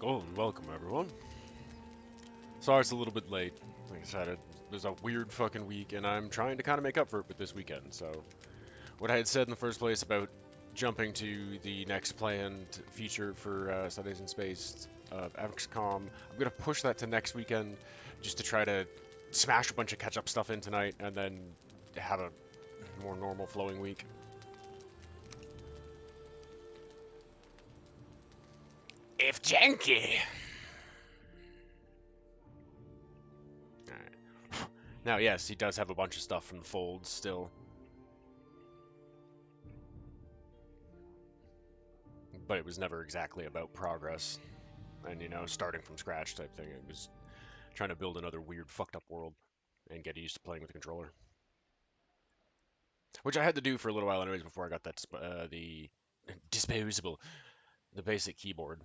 Oh, and welcome everyone. Sorry it's a little bit late. Like I said, it was a weird fucking week, and I'm trying to kind of make up for it with this weekend. So, what I had said in the first place about jumping to the next planned feature for Sundays in Space of XCOM, I'm gonna push that to next weekend, just to try to smash a bunch of catch-up stuff in tonight, and then have a more normal flowing week. If janky. Now, yes, he does have a bunch of stuff from the fold still, but it was never exactly about progress and, starting from scratch type thing. It was trying to build another weird, fucked up world and get used to playing with the controller, which I had to do for a little while, anyways, before I got that the disposable, the basic keyboard.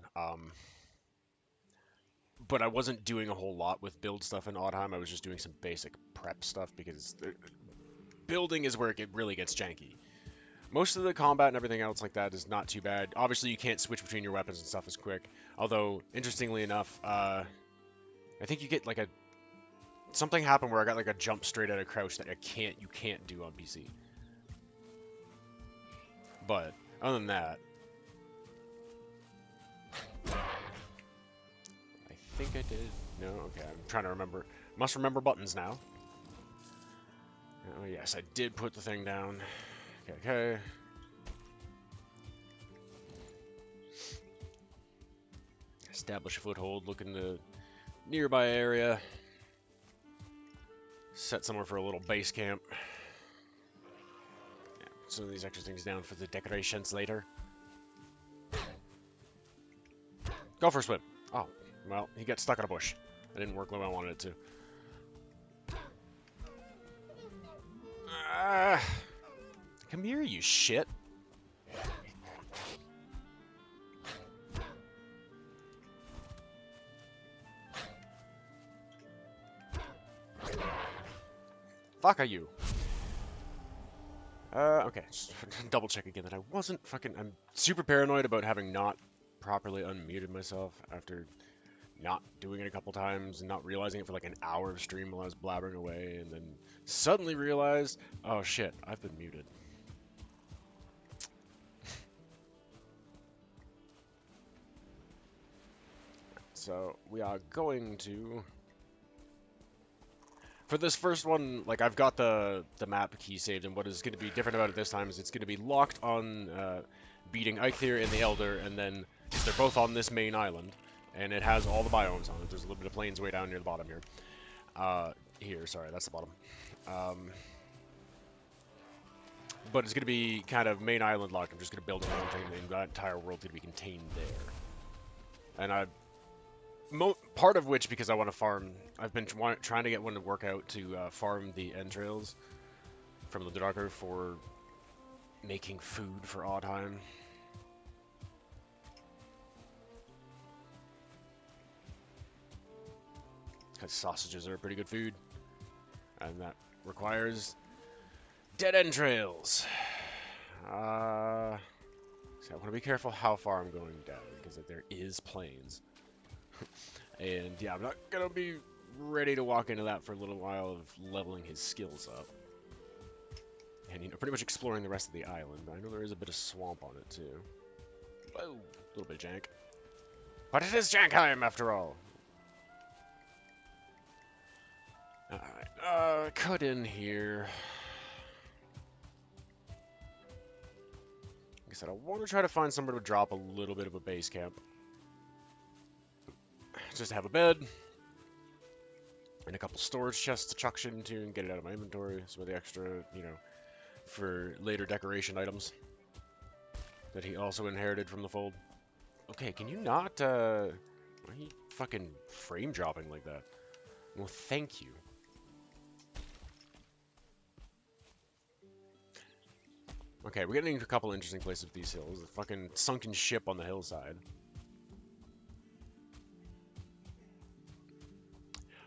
But I wasn't doing a whole lot with build stuff in Oddheim. I was just doing some basic prep stuff because building is where it really gets janky. Most of the combat and everything else like that is not too bad. Obviously, you can't switch between your weapons and stuff as quick. Although, interestingly enough, I think you get like something happened where I got like a jump straight out of crouch that you can't do on PC. But other than that, I think I did. No, okay. I'm trying to remember. Must remember buttons now. Oh yes, I did put the thing down. Okay. Establish a foothold, look in the nearby area. Set somewhere for a little base camp. Yeah, put some of these extra things down for the decorations later. Go for a swim. Oh, well, he got stuck in a bush. It didn't work the way I wanted it to. Come here, you shit. Fuck are you? Okay, just double check again that I wasn't fucking... I'm super paranoid about having not properly unmuted myself after not doing it a couple times and not realizing it for like an hour of stream while I was blabbering away, and then suddenly realized, oh shit, I've been muted. So we are going to... For this first one, like, I've got the map key saved, and what is going to be different about it this time is it's going to be locked on beating Eikthyr and the Elder, and then they're both on this main island, and it has all the biomes on it. There's a little bit of plains way down near the bottom here. Sorry, that's the bottom. But it's going to be kind of main island locked. I'm just going to build my own thing, and that entire world's going to be contained there. And part of which because I want to farm. I've been trying to get one to work out to farm the entrails from the Darker for making food for Oddheim. Because sausages are pretty good food, and that requires dead entrails. So I want to be careful how far I'm going down because there is plains. And yeah, I'm not gonna be ready to walk into that for a little while of leveling his skills up. And, pretty much exploring the rest of the island. I know there is a bit of swamp on it, too. Whoa, a little bit of jank. But it is Jankheim, after all! Alright, cut in here. Like I said, I want to try to find somewhere to drop a little bit of a base camp. Just to have a bed. And a couple storage chests to chuck shit into and get it out of my inventory. Some of the extra, for later decoration items that he also inherited from the fold. Okay, can you not, why are you fucking frame dropping like that? Well, thank you. Okay, we're getting a couple interesting places with these hills. The fucking sunken ship on the hillside.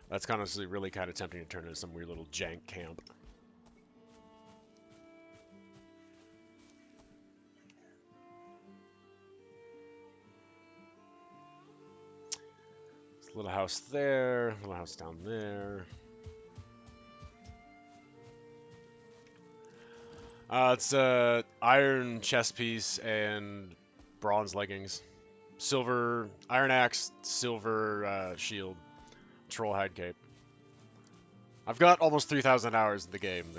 That's honestly really kind of tempting to turn into some weird little jank camp. Little house there, little house down there. It's a iron chest piece and bronze leggings. Silver iron axe, silver shield, troll hide cape. I've got almost 3,000 hours in the game.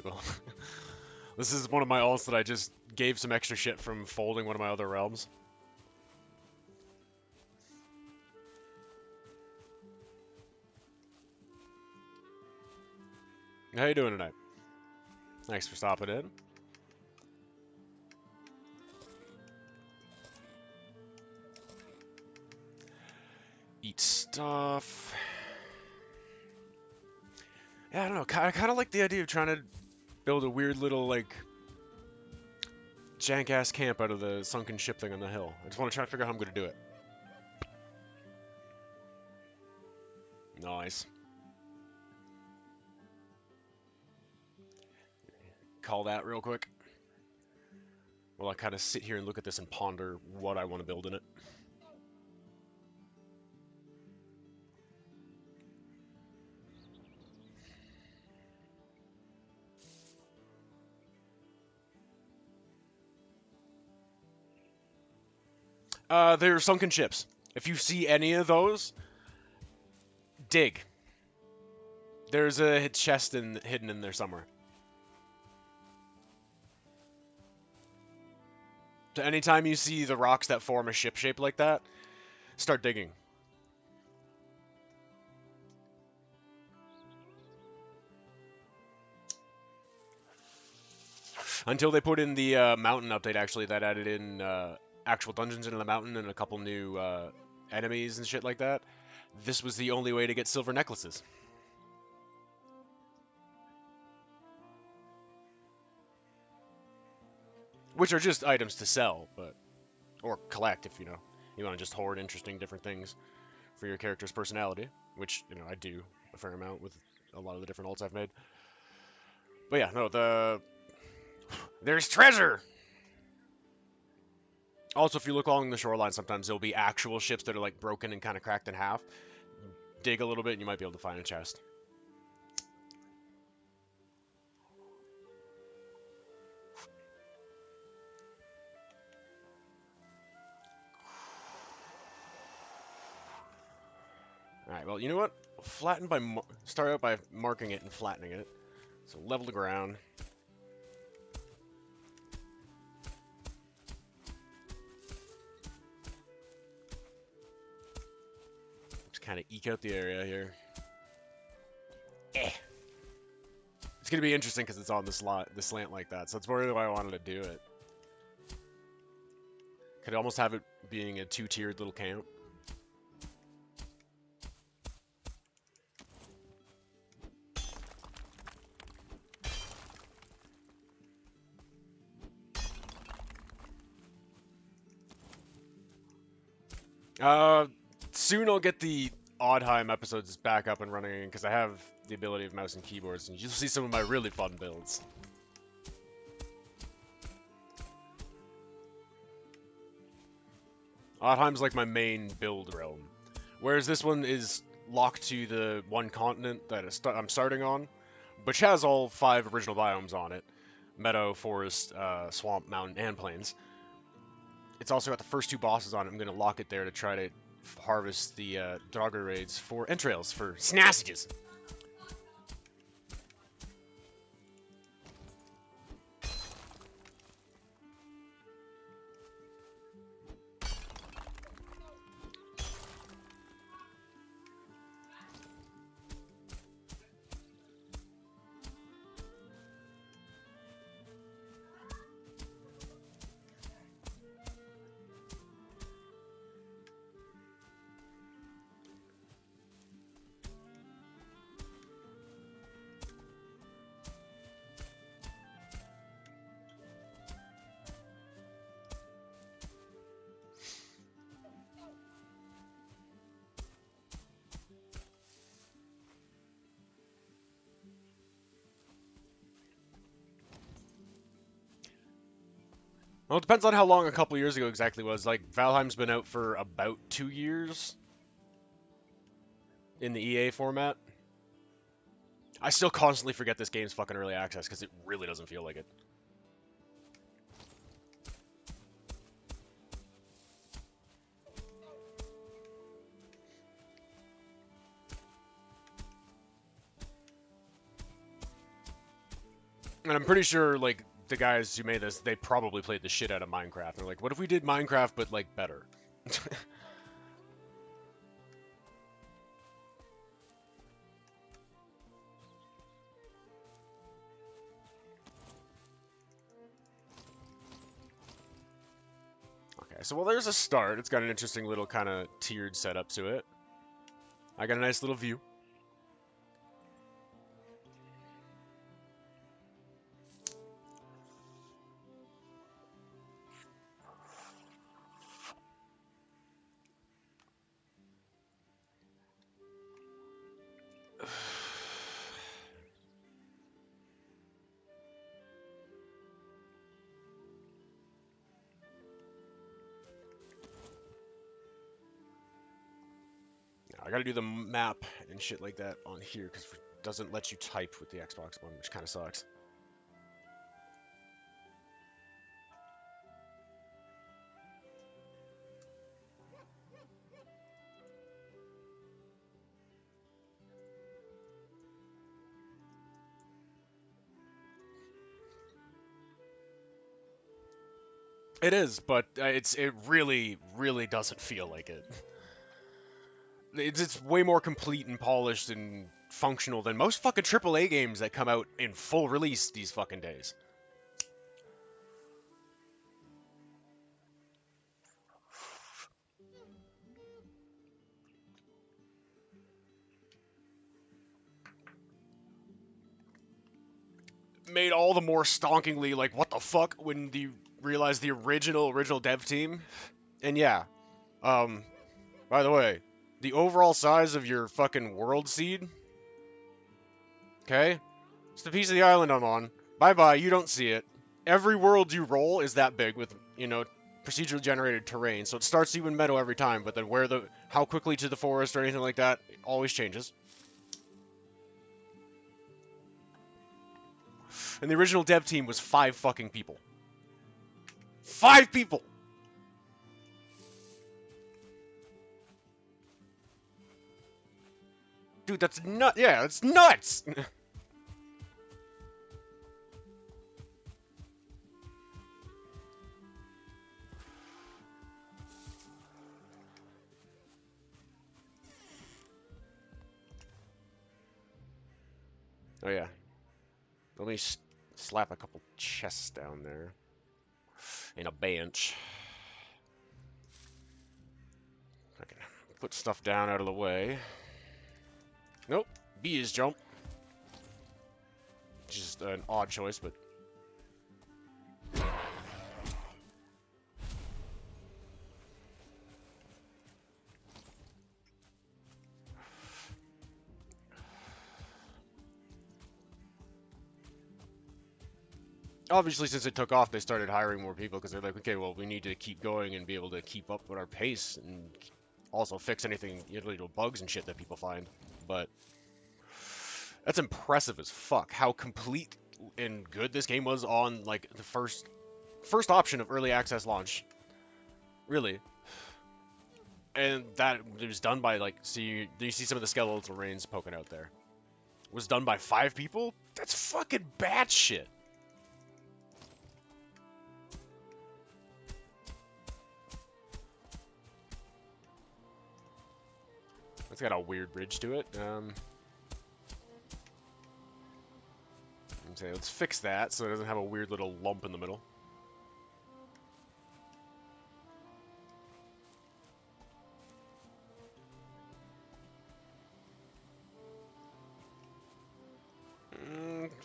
This is one of my alts that I just gave some extra shit from folding one of my other realms. How you doing tonight? Thanks for stopping in. Eat stuff. Yeah, I don't know. I kind of like the idea of trying to build a weird little, like, jank-ass camp out of the sunken ship thing on the hill. I just want to try to figure out how I'm going to do it. Nice. Call that real quick. While I kind of sit here and look at this and ponder what I want to build in it. They're sunken ships. If you see any of those, dig. There's a chest hidden in there somewhere. So anytime you see the rocks that form a ship shape like that, start digging. Until they put in the mountain update, actually, that added in actual dungeons into the mountain and a couple new enemies and shit like that. This was the only way to get silver necklaces. Which are just items to sell, but or collect if you want to just hoard interesting different things for your character's personality, which I do a fair amount with a lot of the different alts I've made. But yeah, no, there's treasure. Also, if you look along the shoreline, sometimes there'll be actual ships that are like broken and kind of cracked in half. Dig a little bit, and you might be able to find a chest. Alright, well, you know what? Start out by marking it and flattening it. So level the ground. Just kind of eke out the area here. It's going to be interesting because it's on the slant like that, so that's really why I wanted to do it. Could almost have it being a two-tiered little camp. Soon I'll get the Oddheim episodes back up and running because I have the ability of mouse and keyboards, and you'll see some of my really fun builds. Oddheim's like my main build realm, whereas this one is locked to the one continent that I'm starting on, which has all 5 original biomes on it: meadow, forest, swamp, mountain, and plains. It's also got the first 2 bosses on it. I'm going to lock it there to try to harvest the Draugr raids for entrails, for snassages. Well, it depends on how long a couple years ago exactly was. Like, Valheim's been out for about 2 years. in the EA format. I still constantly forget this game's fucking early access because it really doesn't feel like it. And I'm pretty sure, like, the guys who made this, they probably played the shit out of Minecraft. They're like, what if we did Minecraft, but, like, better? Okay, so, well, there's a start. It's got an interesting little kind of tiered setup to it. I got a nice little view. I gotta do the map and shit like that on here because it doesn't let you type with the Xbox One, which kind of sucks. It is, but it really, really doesn't feel like it. It's way more complete and polished and functional than most fucking AAA games that come out in full release these fucking days. Made all the more stonkingly like, what the fuck, when you realize the original dev team. And yeah, by the way, the overall size of your fucking world seed, okay? It's the piece of the island I'm on. Bye-bye, you don't see it. Every world you roll is that big with, procedurally generated terrain. So it starts even meadow every time, but then how quickly to the forest or anything like that, it always changes. And the original dev team was 5 fucking people. 5 people! Dude, that's nuts. Yeah, that's nuts! Oh, yeah. Let me slap a couple chests down there. And a bench. I can put stuff down out of the way. Nope. B is jump. Just an odd choice, but... Obviously, since it took off, they started hiring more people because they're like, okay, well, we need to keep going and be able to keep up with our pace and also fix anything, little bugs and shit that people find. But that's impressive as fuck how complete and good this game was on like the first option of early access launch. Really. And that it was done by like, see, you see some of the skeletal rains poking out there. Was done by 5 people? That's fucking bad shit. It's got a weird bridge to it. Let's fix that so it doesn't have a weird little lump in the middle.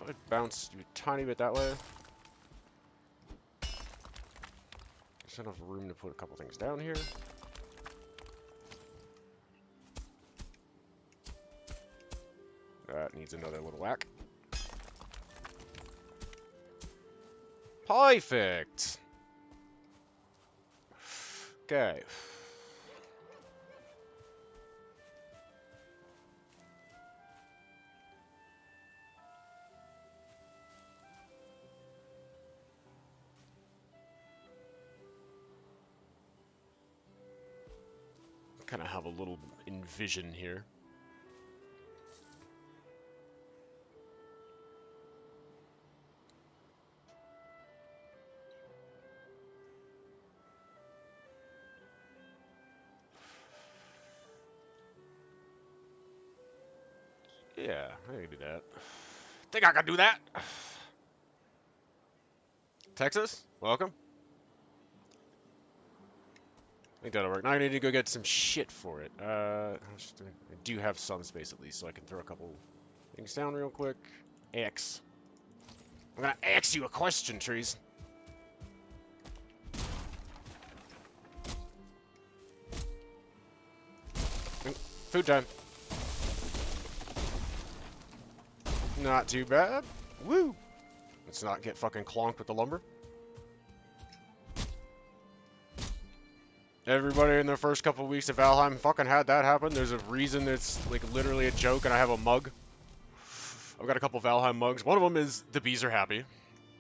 I'd bounce a tiny bit that way. There's enough room to put a couple things down here. That needs another little whack. Perfect! Okay. kind of have a little envision here. Yeah, I can do that. Think I can do that? Texas, welcome. I think that'll work. Now I need to go get some shit for it. I do have some space at least, so I can throw a couple things down real quick. X. I'm gonna ask you a question, trees. Food time. Not too bad. Woo! Let's not get fucking clonked with the lumber. Everybody in the first couple weeks of Valheim fucking had that happen. There's a reason it's like literally a joke, and I have a mug. I've got a couple Valheim mugs. One of them is the bees are happy,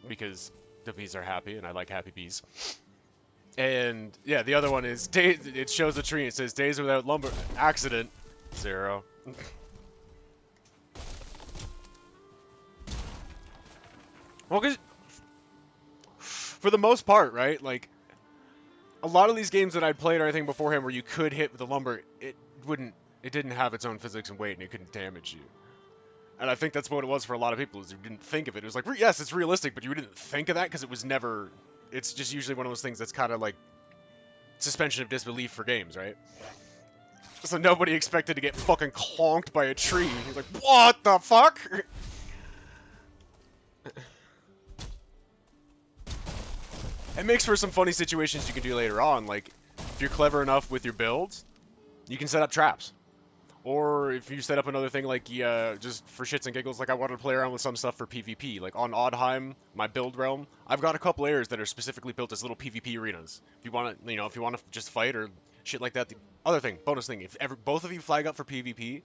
because the bees are happy, and I like happy bees. And yeah, the other one is it shows the tree and it says days without lumber accident 0. Well, cause for the most part, right? Like a lot of these games that I'd played or anything beforehand where you could hit with the lumber, it didn't have its own physics and weight, and it couldn't damage you. And I think that's what it was for a lot of people, is you didn't think of it. It was like, yes, it's realistic, but you didn't think of that because it was never. It's just usually one of those things that's kind of like suspension of disbelief for games, right? So nobody expected to get fucking clonked by a tree. He's like, what the fuck? It makes for some funny situations you can do later on. Like, if you're clever enough with your builds, you can set up traps. Or if you set up another thing, like, just for shits and giggles, like I wanted to play around with some stuff for PvP. Like, on Oddheim, my build realm, I've got a couple areas that are specifically built as little PvP arenas. If you want to, if you want to just fight or shit like that. The other thing, bonus thing, if both of you flag up for PvP,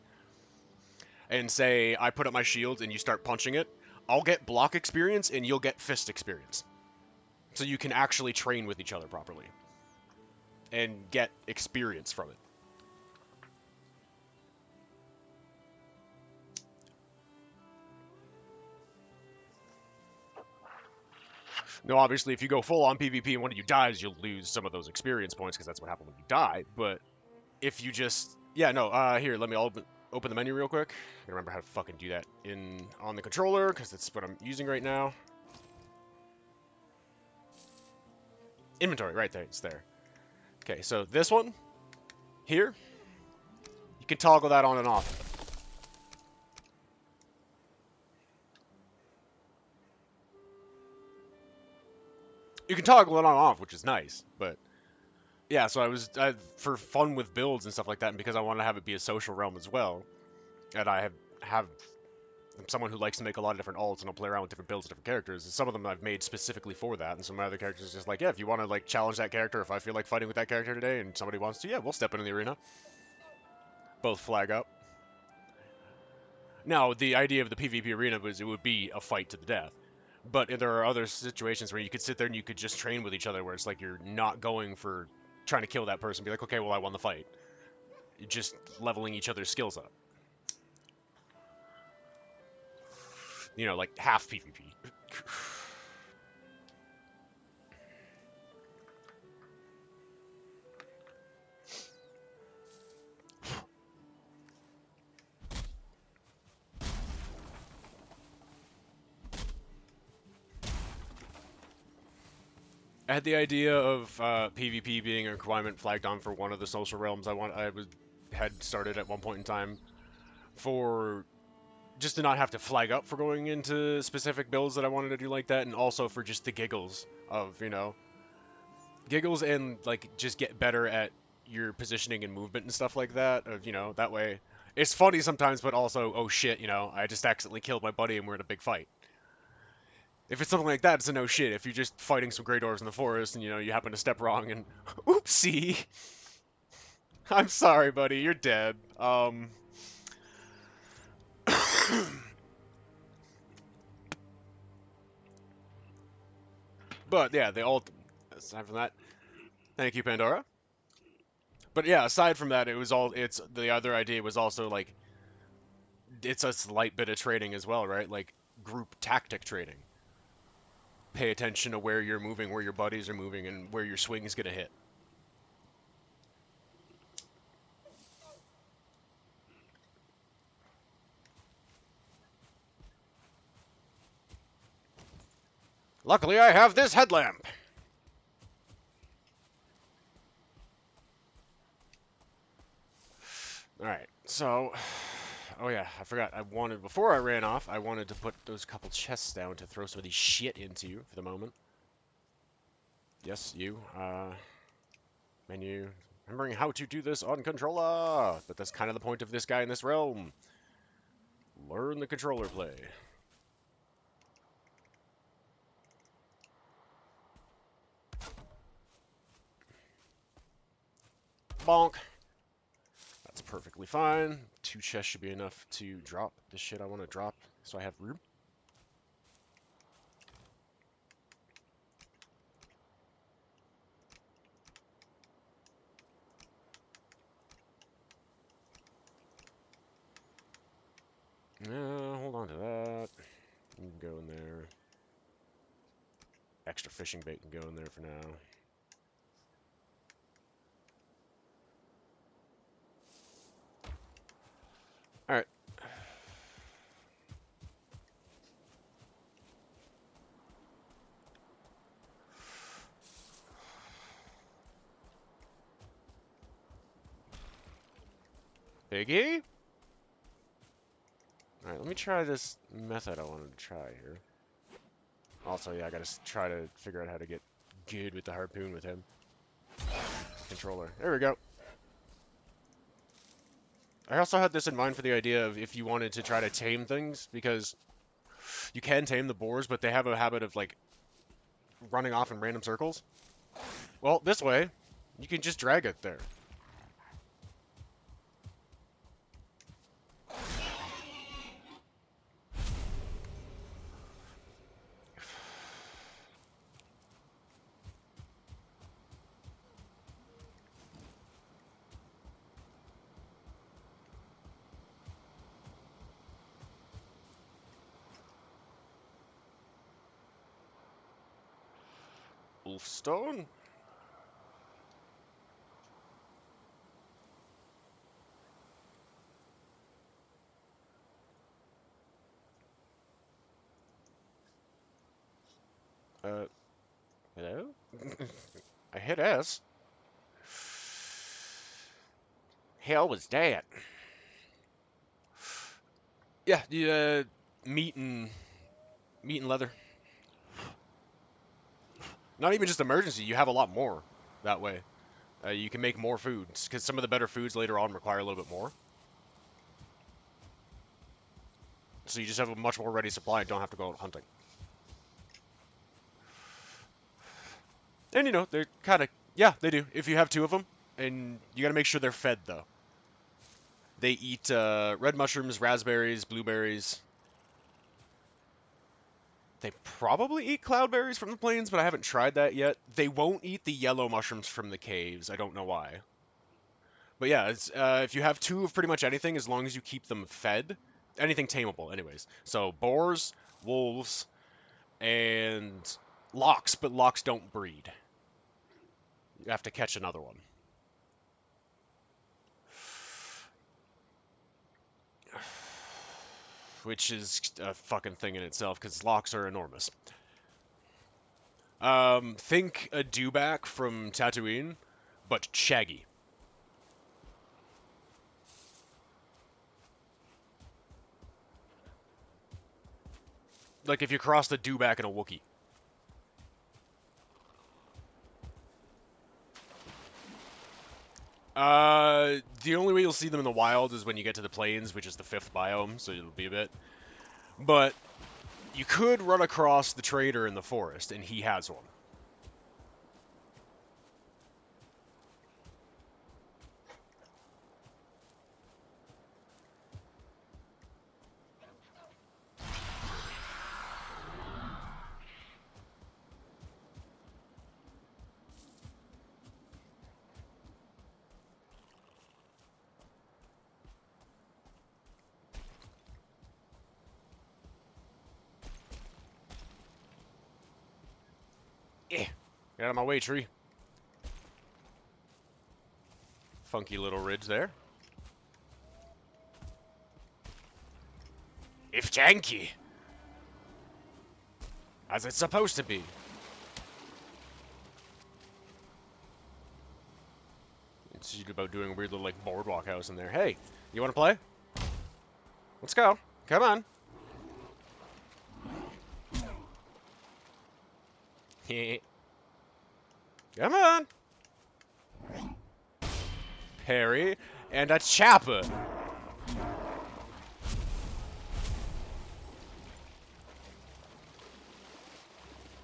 and say I put up my shield and you start punching it, I'll get block experience and you'll get fist experience. So you can actually train with each other properly. And get experience from it. Now, obviously, if you go full on PvP and one of you dies, you'll lose some of those experience points, because that's what happened when you die. But if you just... Yeah, no, here, let me open the menu real quick. I remember how to fucking do that on the controller, because that's what I'm using right now. Inventory, right there, it's there. Okay, so this one, here, you can toggle that on and off. You can toggle it on and off, which is nice, but yeah, so for fun with builds and stuff like that, and because I want to have it be a social realm as well, and I have I'm someone who likes to make a lot of different alts, and I'll play around with different builds and different characters, and some of them I've made specifically for that, and some of my other characters just like, yeah, if you want to like challenge that character, if I feel like fighting with that character today, and somebody wants to, yeah, we'll step into the arena. Both flag up. Now, the idea of the PvP arena was it would be a fight to the death. But there are other situations where you could sit there and you could just train with each other, where it's like you're not going for trying to kill that person. Be like, okay, well, I won the fight. You're just leveling each other's skills up. Like half PvP. I had the idea of PvP being a requirement flagged on for one of the social realms had started at one point in time, for just to not have to flag up for going into specific builds that I wanted to do like that, and also for just the giggles of, giggles and like just get better at your positioning and movement and stuff like that. Of, that way it's funny sometimes, but also, oh shit, I just accidentally killed my buddy and we're in a big fight. If it's something like that, it's a no shit. If you're just fighting some Grey Dwarves in the forest and, you happen to step wrong and... Oopsie! I'm sorry, buddy. You're dead. But, yeah, aside from that, thank you, Pandora. But yeah, aside from that, it's the other idea was also like it's a slight bit of trading as well, right? Like group tactic trading. Pay attention to where you're moving, where your buddies are moving, and where your swing is gonna hit. Luckily, I have this headlamp. All right, so, oh yeah, I forgot. Before I ran off, I wanted to put those couple chests down to throw some of these shit into for the moment. Yes, you. Menu. Remembering how to do this on controller, but that's kind of the point of this guy in this realm. Learn the controller play. Bonk. That's perfectly fine. 2 chests should be enough to drop the shit I want to drop, so I have room. Hold on to that. You can go in there. Extra fishing bait can go in there for now. Alright. Piggy? Alright, let me try this method I wanted to try here. Also, yeah, I gotta try to figure out how to get good with the harpoon with him. Controller. There we go. I also had this in mind for the idea of if you wanted to try to tame things, because you can tame the boars, but they have a habit of, like, running off in random circles. Well, this way, you can just drag it there. Wolfstone? Hello? I hit S. Hell was that? Yeah, the meat and leather. Not even just emergency. You have a lot more that way. You can make more foods because some of the better foods later on require a little bit more. So you just have a much more ready supply and don't have to go out hunting. And you know, they're kind of, yeah, they do. If you have 2 of them, and you got to make sure they're fed though. They eat red mushrooms, raspberries, blueberries. They probably eat cloudberries from the plains, but I haven't tried that yet. They won't eat the yellow mushrooms from the caves. I don't know why. But yeah, if you have 2 of pretty much anything, as long as you keep them fed, anything tameable, anyways. So boars, wolves, and lox, but lox don't breed. You have to catch another one. Which is a fucking thing in itself, because lox are enormous. Think a dewback from Tatooine, but shaggy. Like if you cross the dewback and a Wookiee. The only way you'll see them in the wild is when you get to the plains, which is the 5th biome, so it'll be a bit. But you could run across the trader in the forest, and he has one. Get out of my way, tree. Funky little ridge there. If janky. As it's supposed to be. It's about doing a weird little, like, boardwalk house in there. Hey, you want to play? Let's go. Come on. Come on. Parry. And a chopper.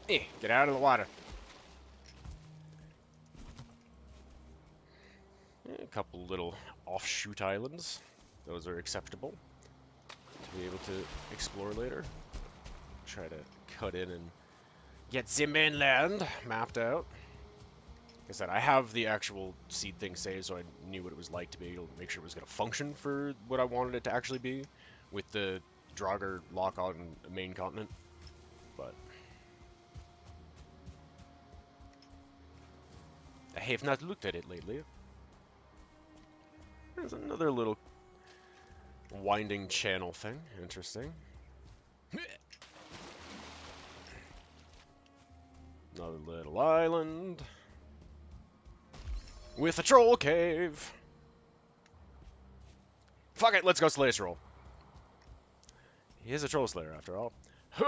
Get out of the water. A couple little offshoot islands. Those are acceptable to be able to explore later. Try to cut in and get the mainland mapped out. Like I said, I have the actual seed thing saved, so I knew what it was like to be able to make sure it was going to function for what I wanted it to actually be, with the Draugr lock on the main continent. But I have not looked at it lately. There's another little winding channel thing. Interesting. Another little island. With a troll cave. Fuck it, let's go slay a troll. He is a troll slayer after all. Huh.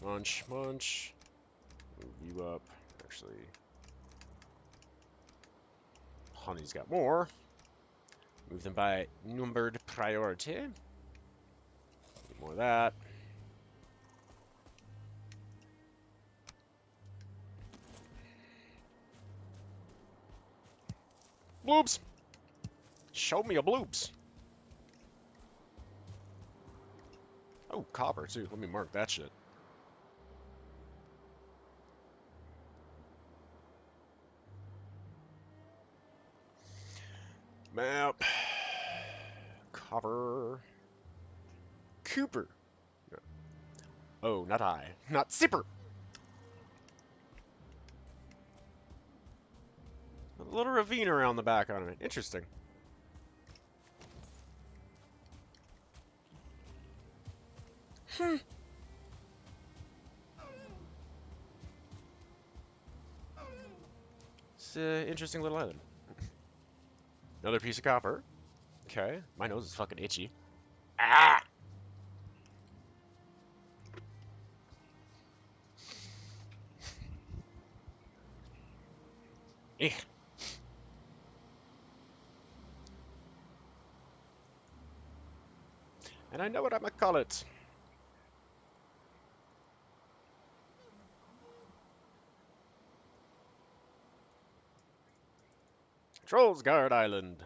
Munch, munch. Move you up. Actually, Honey's got more. Move them by numbered priority. More of that. Bloops! Show me a bloops. Oh, copper too. Let me mark that shit. Map. Copper. Cooper. Oh, not I. Not Zipper. A little ravine around the back on it. Interesting. It's an interesting little island. Another piece of copper. Okay. My nose is fucking itchy. Ah! Eh. And I know what I'm gonna call it. Troll's Guard Island.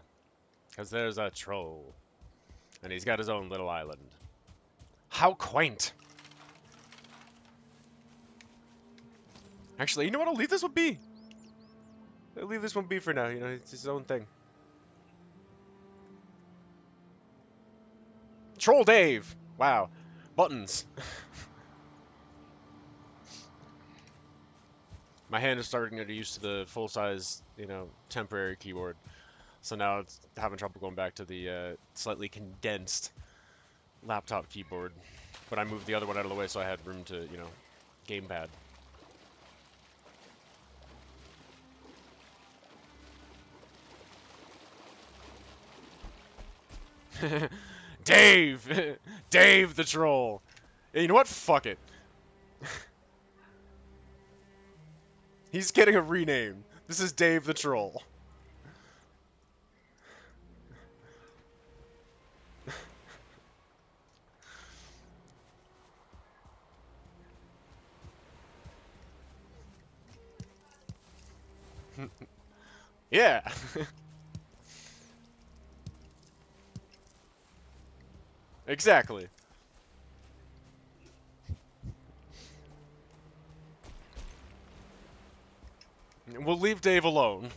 Because there's a troll. And he's got his own little island. How quaint. Actually, you know what? I'll leave this one be. I'll leave this one be for now. You know, it's his own thing. Troll Dave. Wow. Buttons. My hand is starting to get used to the full-size, you know, temporary keyboard. So now it's having trouble going back to the slightly condensed laptop keyboard. But I moved the other one out of the way so I had room to, you know, gamepad. Dave! Dave the troll! Hey, you know what? Fuck it. He's getting a rename. This is Dave the troll. Yeah. Exactly. We'll leave Dave alone.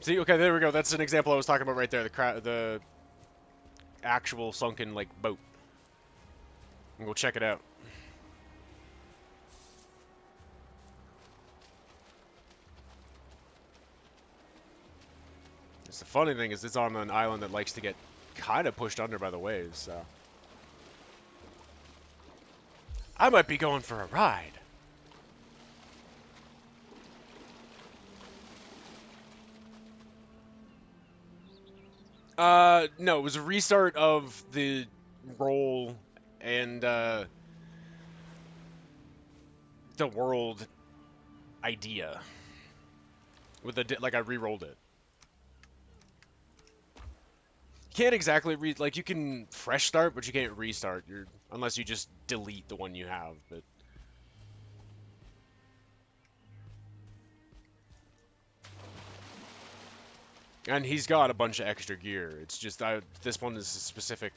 See, okay, there we go. That's an example I was talking about right there. The actual sunken like boat. And we'll check it out. It's the funny thing is it's on an island that likes to get kind of pushed under by the waves, so I might be going for a ride. No, it was a restart of the roll and the world idea with the like I re-rolled it. You can't exactly like you can fresh start, but you can't restart. Unless you just delete the one you have. But and he's got a bunch of extra gear. It's just this one is a specific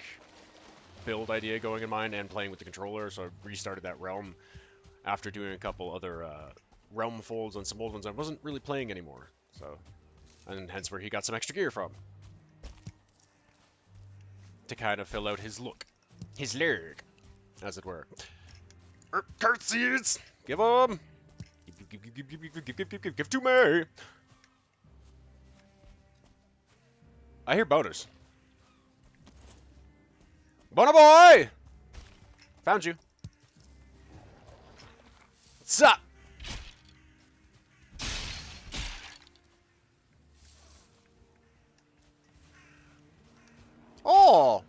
build idea going in mind and playing with the controller, so I restarted that realm after doing a couple other realm folds on some old ones I wasn't really playing anymore. So, and hence where he got some extra gear from. To kind of fill out his look. His leg, as it were. Curtsies! Give him! Give to me! I hear boners. Boner boy! Found you. What's up? Oh!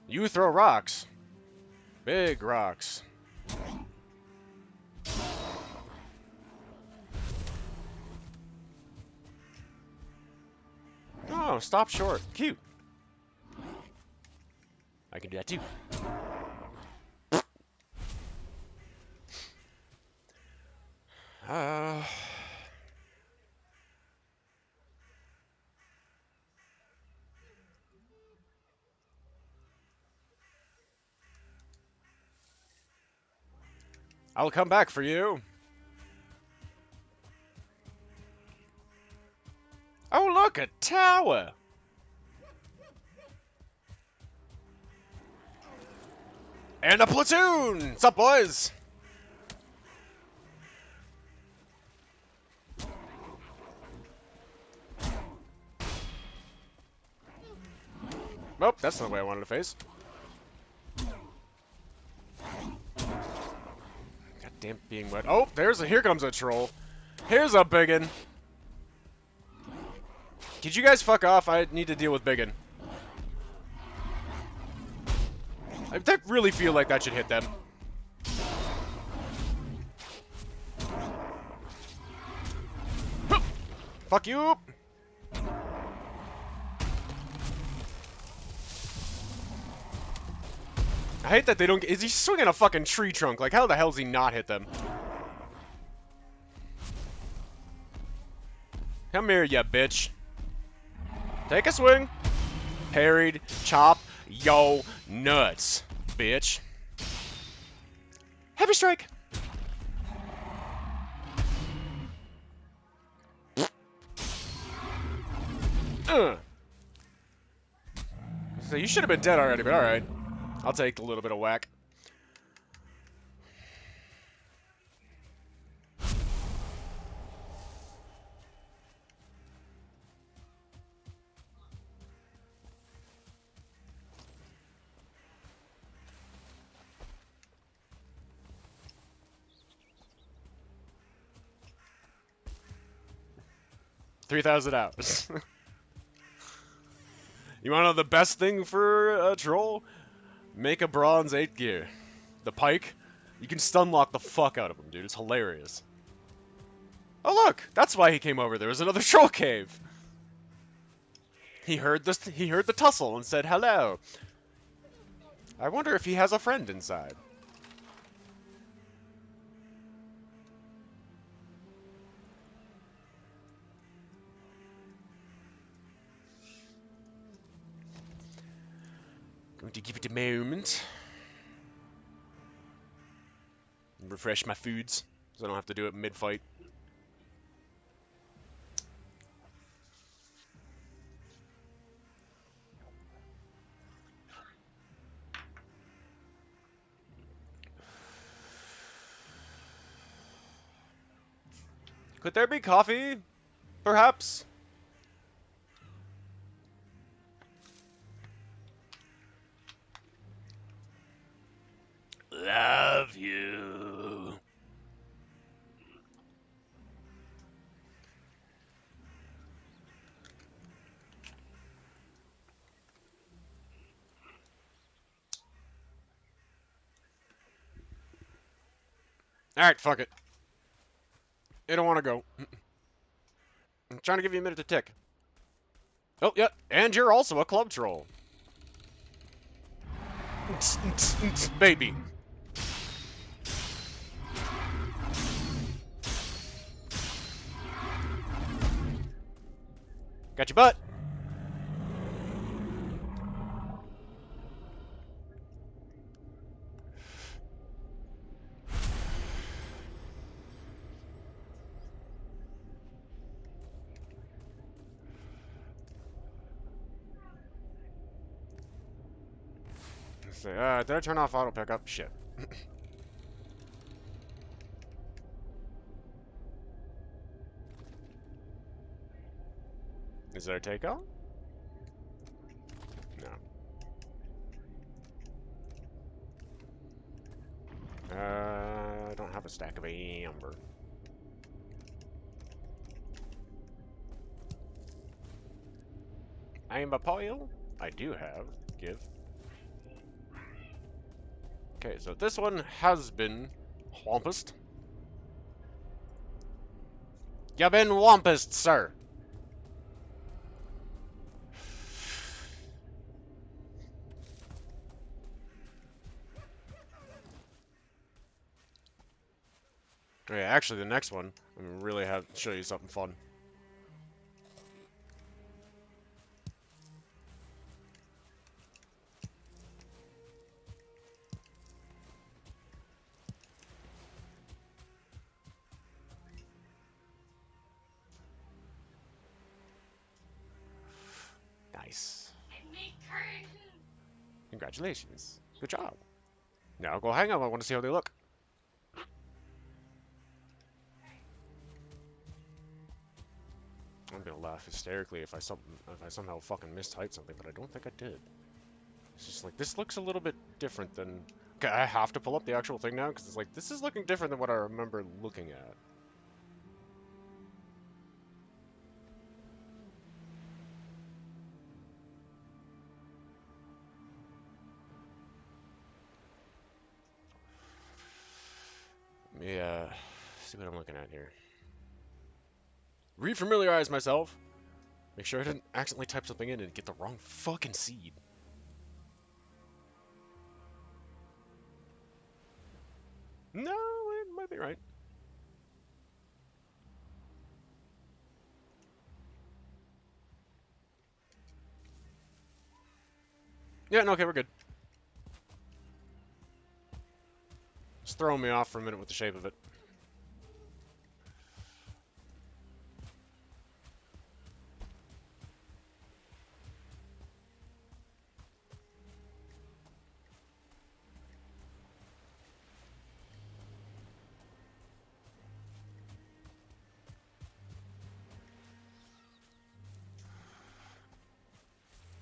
You throw rocks. Big rocks. Oh, stop short. Cute. I can do that too. I'll come back for you. Oh, look, a tower. And a platoon! What's up, boys? Nope, that's not the way I wanted to face. Goddamn being wet. Oh, here comes a troll. Here's a biggin. Could you guys fuck off? I need to deal with biggin. I really feel like that should hit them. Fuck you! I hate that they don't get... Is he swinging a fucking tree trunk? Like, how the hell does he not hit them? Come here, ya bitch. Take a swing. Parried. Chop. Yo. Nuts. Bitch. Heavy strike. So you should have been dead already, but alright. I'll take a little bit of whack. $3,000. You wanna know the best thing for a troll? Make a bronze 8 gear. The pike, you can stun lock the fuck out of him, dude. It's hilarious. Oh look, that's why he came over. There was another troll cave. He heard the tussle and said hello. I wonder if he has a friend inside. Going to give it a moment. Refresh my foods, so I don't have to do it mid-fight. Could there be coffee? Perhaps? Love you. Alright, fuck it. I don't want to go. I'm trying to give you a minute to tick. Oh, yeah, and you're also a club troll. Baby. Got your butt. Let's see, did I turn off auto pickup? Shit. Is there a takeout? No. I don't have a stack of amber. Amber pile? I do have. Give. Okay, so this one has been wampused. You've been wampused, sir. Okay, actually, the next one, I'm gonna really have to show you something fun. Nice. Congratulations. Good job. Now go hang up. I want to see how they look. I'm gonna laugh hysterically if I somehow fucking mistyped something, but I don't think I did. It's just like, this looks a little bit different than... Okay, I have to pull up the actual thing now, because it's like, this is looking different than what I remember looking at. Yeah, see what I'm looking at here. Refamiliarize myself. Make sure I didn't accidentally type something in and get the wrong fucking seed. No, it might be right. Yeah, no, okay, we're good. Just throwing me off for a minute with the shape of it.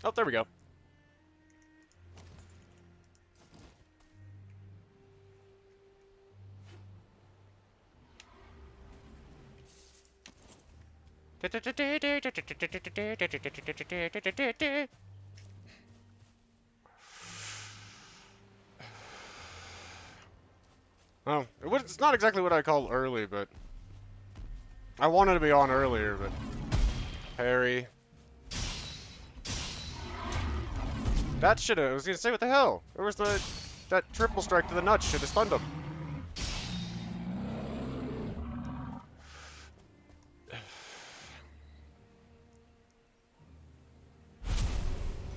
Oh, there we go. Oh, it's not exactly what I call early, but... I wanted to be on earlier, but... Parry. That should've... I was gonna say, what the hell? Where was the... That triple strike to the nuts should've stunned him.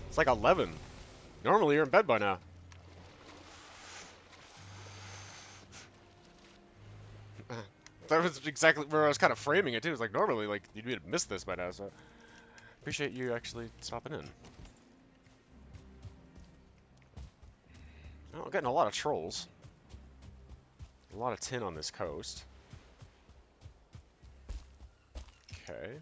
It's like 11. Normally you're in bed by now. That was exactly where I was kind of framing it too. It's like normally, like, you'd have missed this by now, so... Appreciate you actually stopping in. Oh, we're getting a lot of trolls. A lot of tin on this coast. Okay.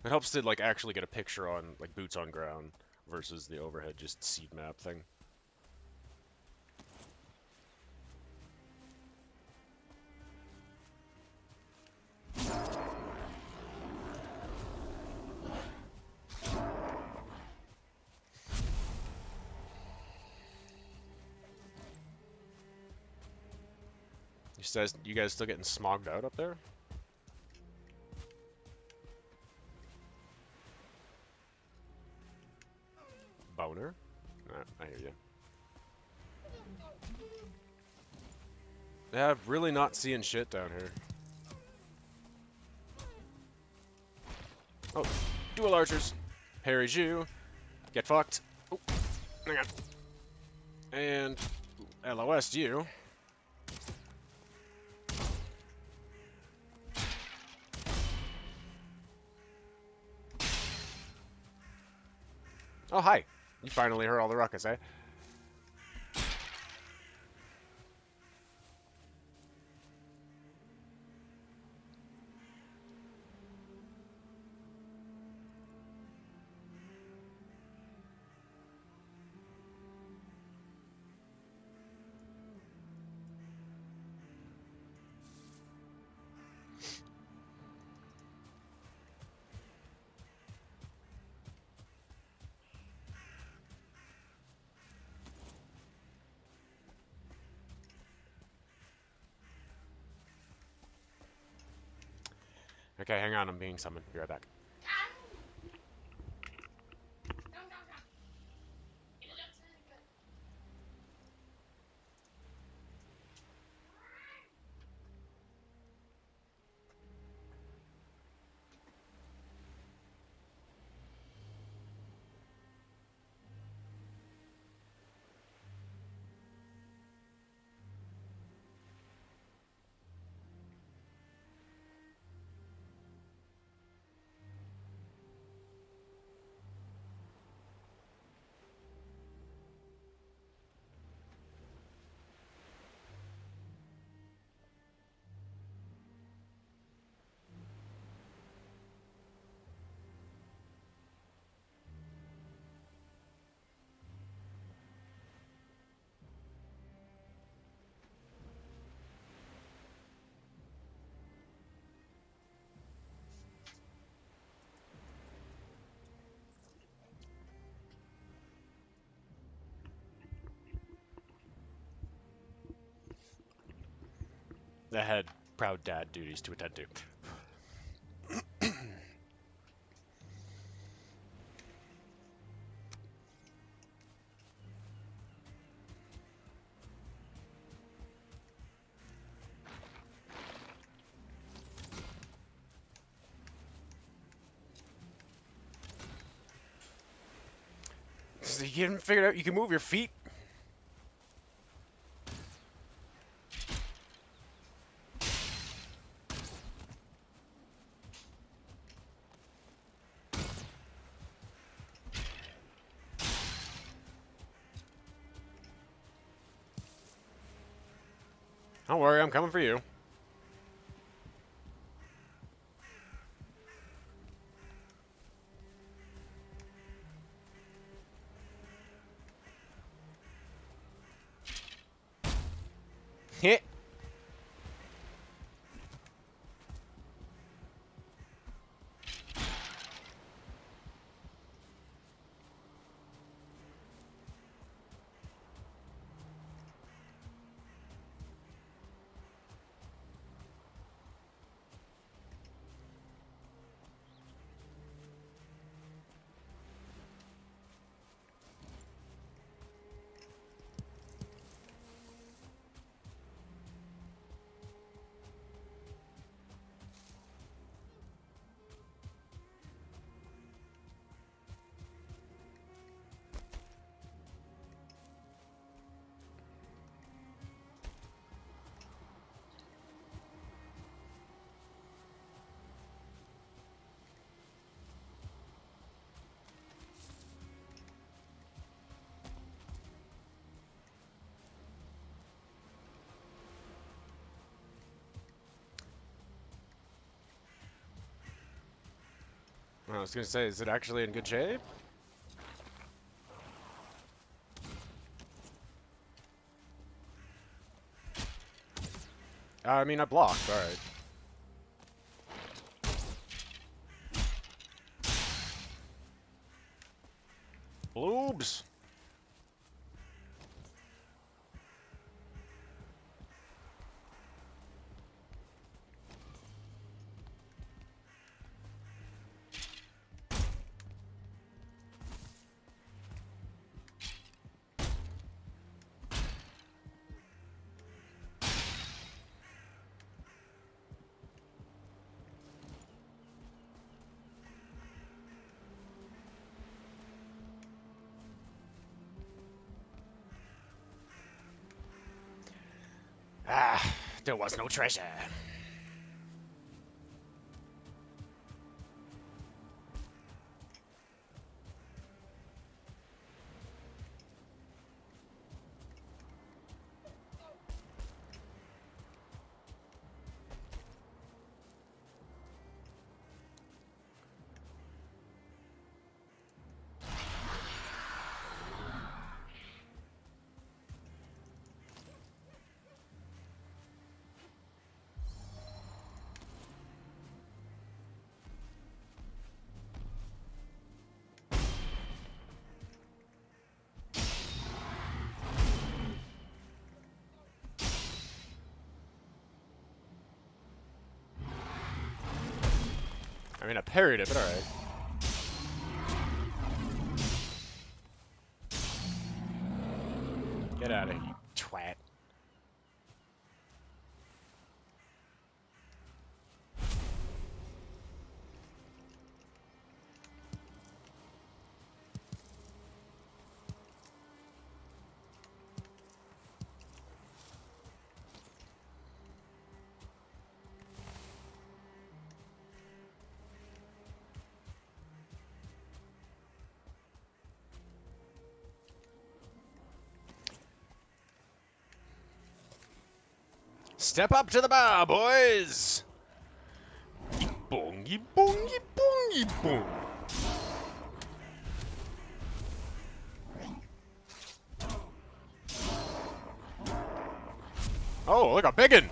It helps to, like, actually get a picture on, like, boots on ground versus the overhead just seed map thing. You guys still getting smogged out up there? Boner? I hear you. Yeah, really not seeing shit down here. Oh, dual archers. Parries you. Get fucked. Oh, hang on. And LOS you. Oh, hi. You finally heard all the ruckus, eh? Okay, hang on. I'm being summoned. Be right back. I had proud dad duties to attend to. So you haven't figured out you can move your feet? Don't worry, I'm coming for you. Hit. I was gonna say, is it actually in good shape? I mean, I blocked, alright. Bloobs! Ah, there was no treasure. I mean, I parried it, but alright. Get out of here, you twat. Step up to the bar, boys! Boom, ye boom, ye boom, ye boom. Oh, look, a biggin!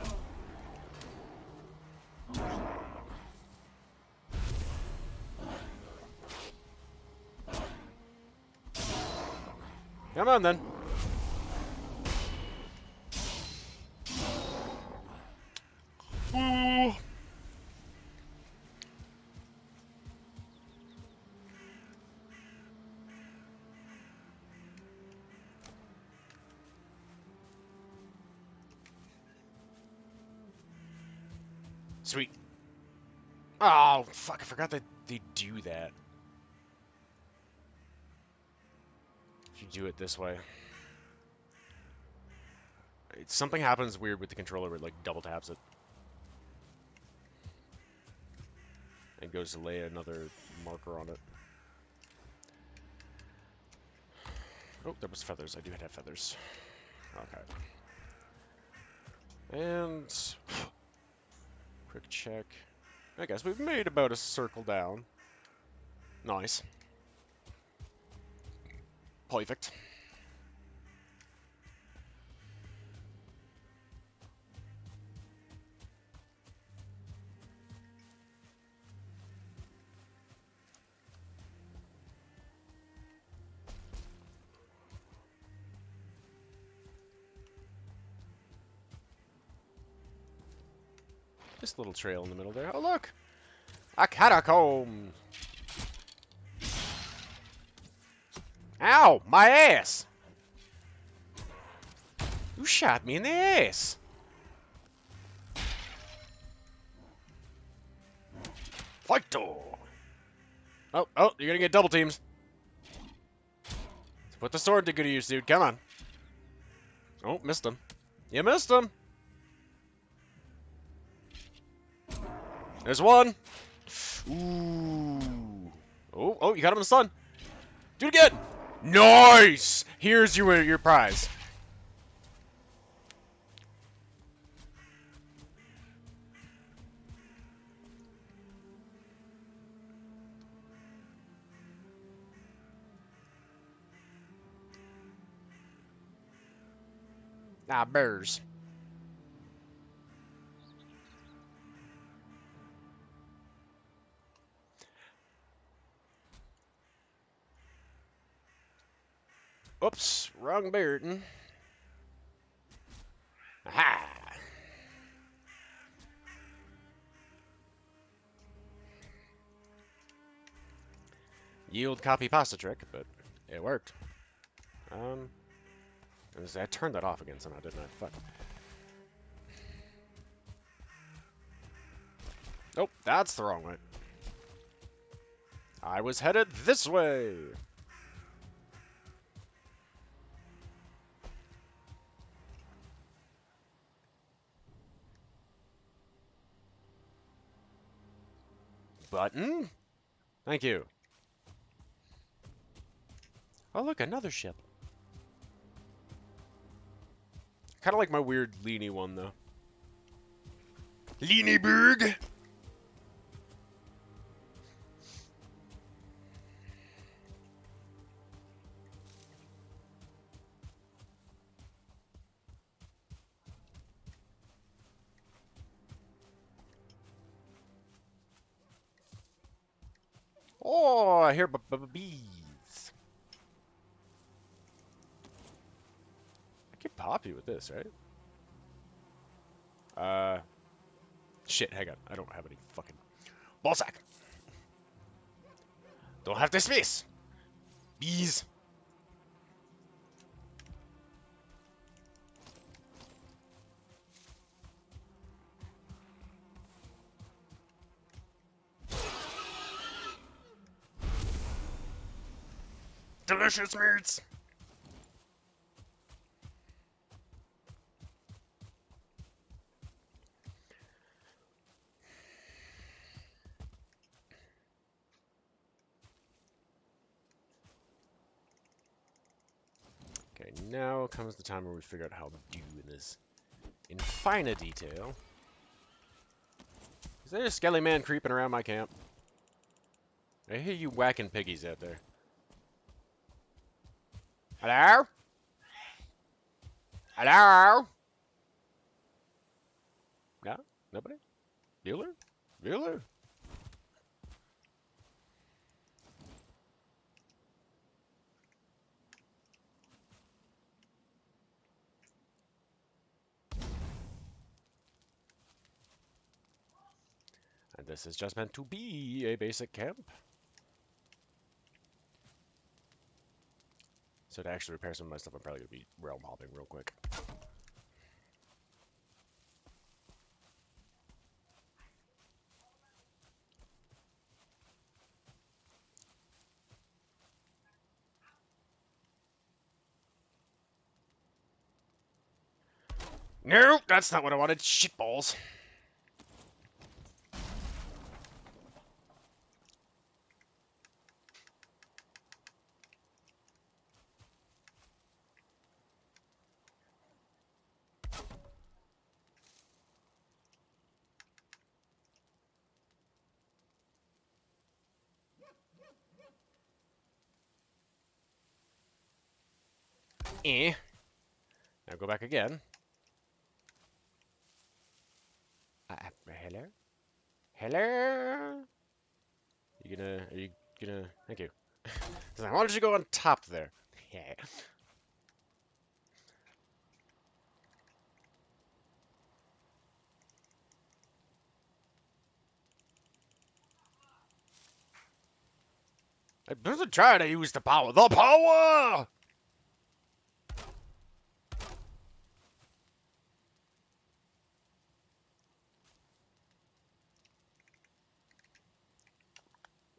Come on, then. Ooh. Sweet. Oh, fuck, I forgot that they do that. If you do it this way. Something happens weird with the controller where it, like, double taps it. And goes to lay another marker on it. Oh, there was feathers. I do have feathers. Okay. And... quick check. I guess we've made about a circle down. Nice. Perfect. This little trail in the middle there. Oh, look! A catacomb! Ow! My ass! You shot me in the ass! Fight door! Oh, you're gonna get double teams. Put the sword to good use, dude. Come on. Oh, missed him. You missed him! There's one! Ooh. Oh, you got him in the sun. Do it again! Nice! Here's your prize. Ah, bears. Oops, wrong bear. Aha! Yield copy pasta trick, but it worked. I turned that off again somehow, didn't I? Fuck. Nope, that's the wrong way. I was headed this way. Button? Thank you. Oh, look, another ship. Kind of like my weird leany one, though. Leanieberg! Oh, I hear bees. I can pop you with this, right? Shit, hang on. I don't have any fucking ballsack. Don't have the space. Bees. Delicious meats. Okay, now comes the time where we figure out how to do this in finer detail. Is there a skelly man creeping around my camp? I hear you whacking piggies out there. Hello? Hello? No? Nobody? Bueller? Bueller? And this is just meant to be a basic camp. So to actually repair some of my stuff, I'm probably going to be realm hopping real quick. No, that's not what I wanted. Shitballs. Eh. Now go back again. Hello? Hello? Are you gonna, thank you. Why don't you go on top there? Yeah. I wasn't trying to use the power. The power!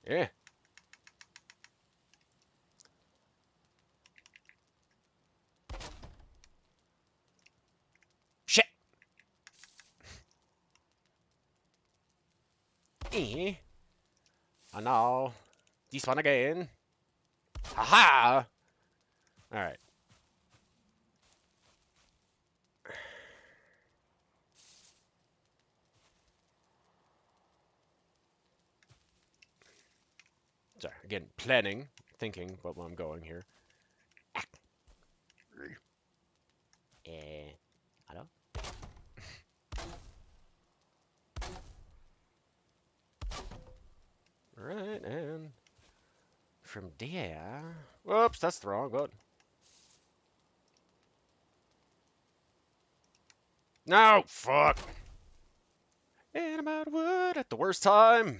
Yeah. Shit. Eh. Oh no. This one again. Haha! Alright. Sorry, again, planning, thinking about where I'm going here. Eh. Alright, and from there... Whoops, that's the wrong button. No! Fuck! And I'm out of wood at the worst time.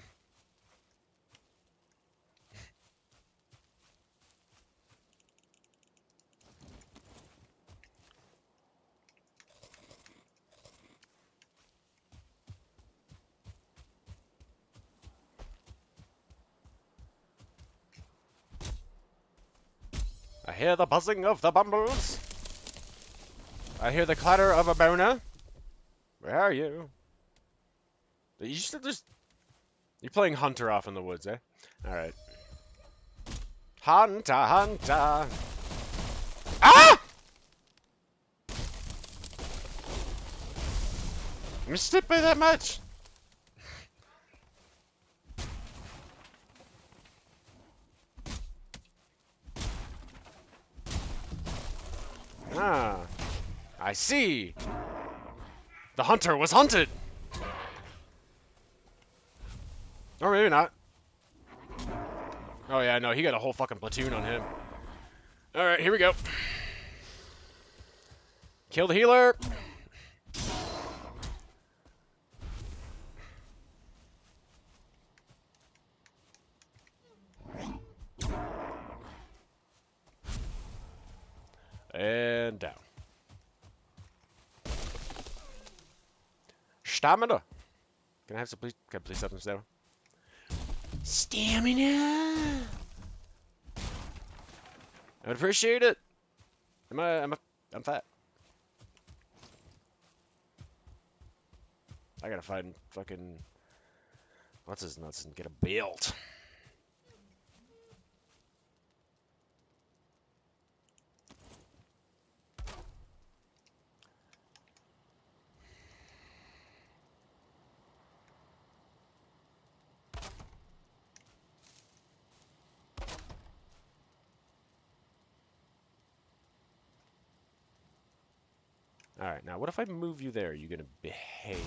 I hear the buzzing of the bumbles. I hear the clatter of a boner. Where are you? You should just... You're playing Hunter off in the woods, eh? Alright. Hunter, Hunter! Ah! I missed it by that much! Ah. I see! The hunter was hunted! Or maybe not. Oh yeah, no, he got a whole fucking platoon on him. Alright, here we go. Kill the healer! And down. Stamina! Can I have some, please? Can I please have some stamina? Stamina! I would appreciate it. I'm fat. I gotta find fucking what's his nuts and get a belt. Alright, now what if I move you there? Are you gonna behave?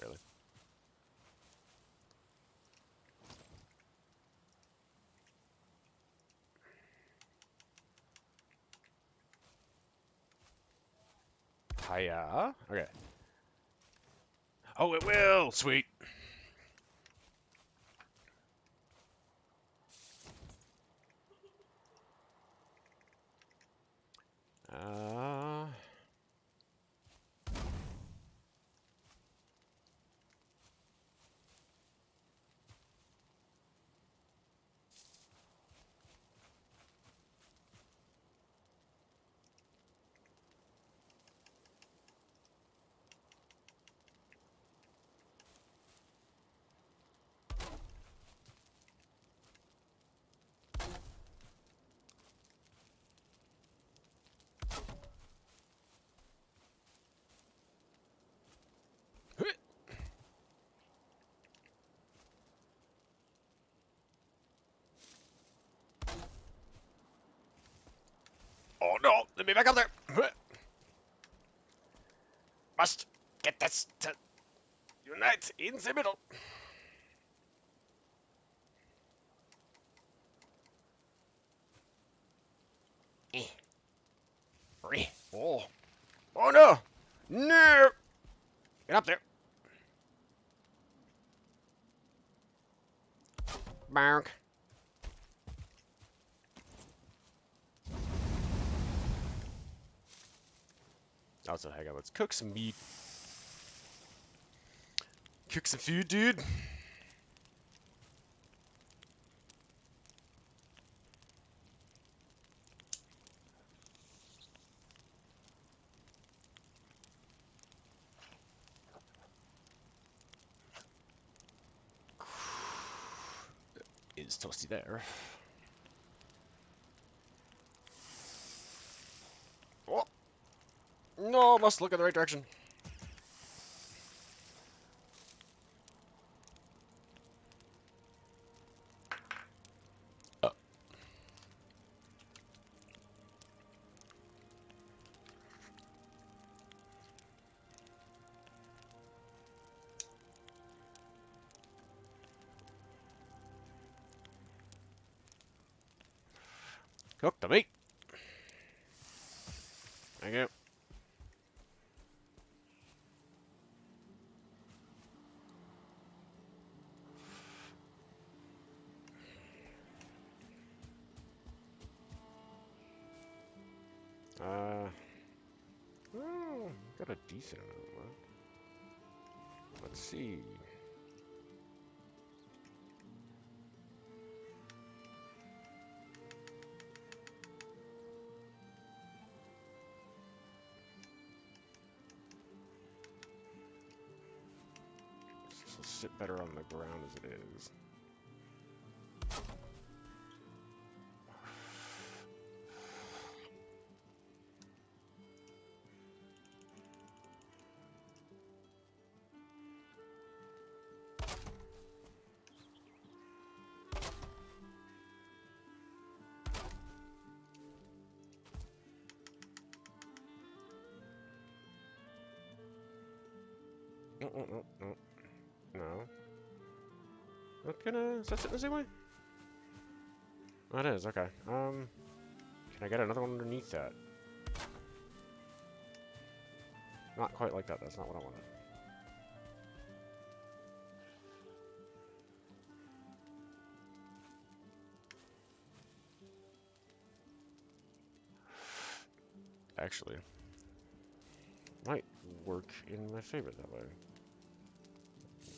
Really? Hiya. Okay. Oh, it will! Sweet. Uh... Oh no! Let me back up there! Must get this to unite in the middle. Oh. Oh no! No! Get up there. Bark. Also, hang on, let's cook some meat. Cook some food, dude. Is toasty there. Oh! No, must look in the right direction. Cook the meat. Thank you. Oh, got a decent amount left. Let's see. This will sit better on the ground as it is. No. No. Not gonna... Is that sitting the same way? Oh, it is, okay. Can I get another one underneath that? Not quite like that, that's not what I wanted. Actually, might work in my favor that way.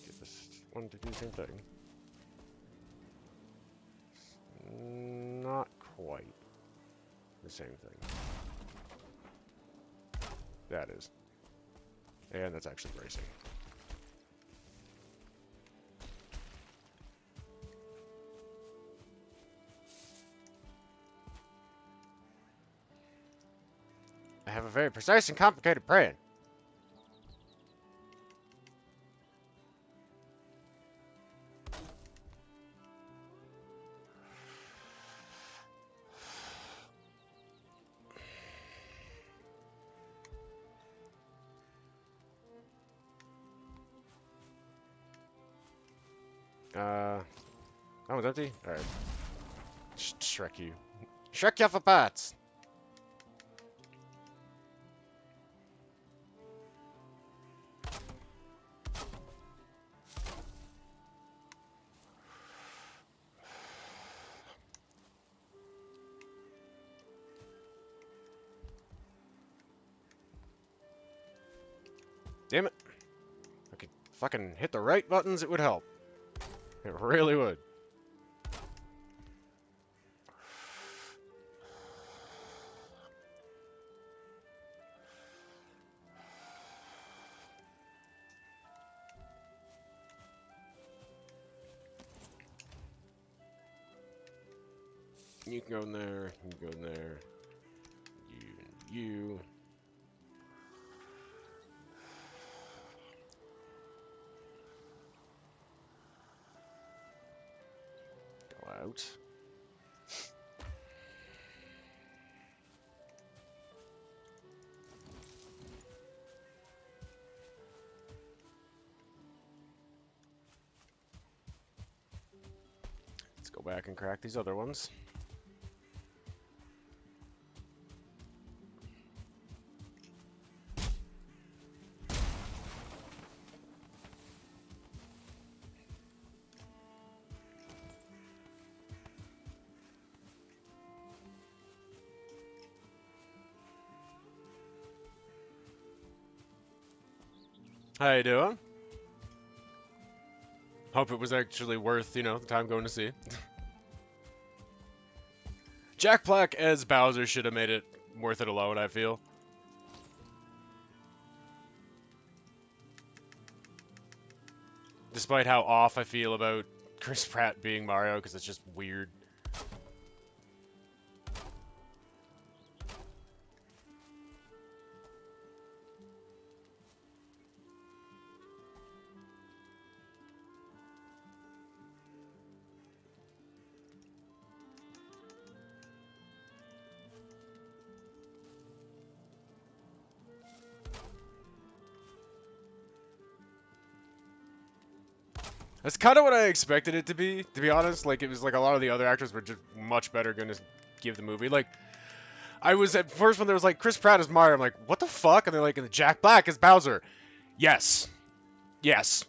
Get this one to do the same thing. Not quite the same thing. That is. And that's actually bracing. I have a very precise and complicated plan. That one's empty? Alright. Shrek you. Shrek you for parts! Damn it. If I could fucking hit the right buttons, it would help. It really would. You can go in there, you can go in there. You. Go out. Let's go back and crack these other ones. How you doing? Hope it was actually worth, you know, the time going to see. Jack Black as Bowser should have made it worth it alone, I feel. Despite how off I feel about Chris Pratt being Mario, because it's just weird. That's kind of what I expected it to be honest. Like, it was like a lot of the other actors were just much better give the movie. Like, I was at first when there was like Chris Pratt as Mario, I'm like, what the fuck? And they're like, and Jack Black as Bowser. Yes. Yes.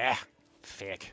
Ah, fick.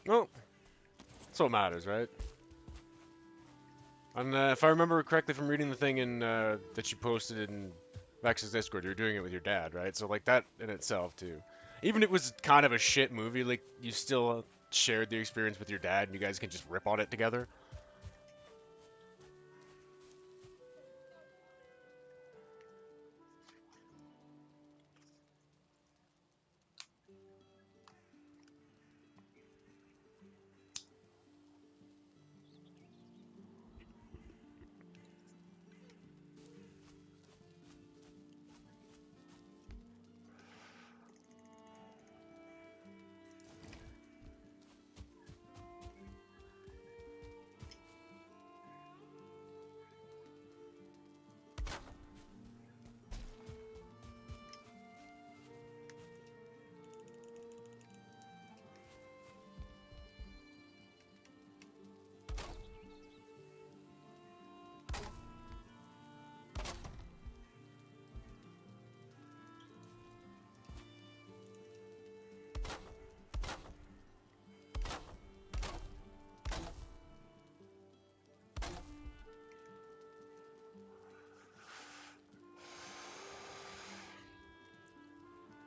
Well, that's what matters, right? And if I remember correctly from reading the thing in that you posted in Vex's Discord, you're doing it with your dad, right? So like that in itself too. Even if it was kind of a shit movie, like you still shared the experience with your dad, and you guys can just rip on it together.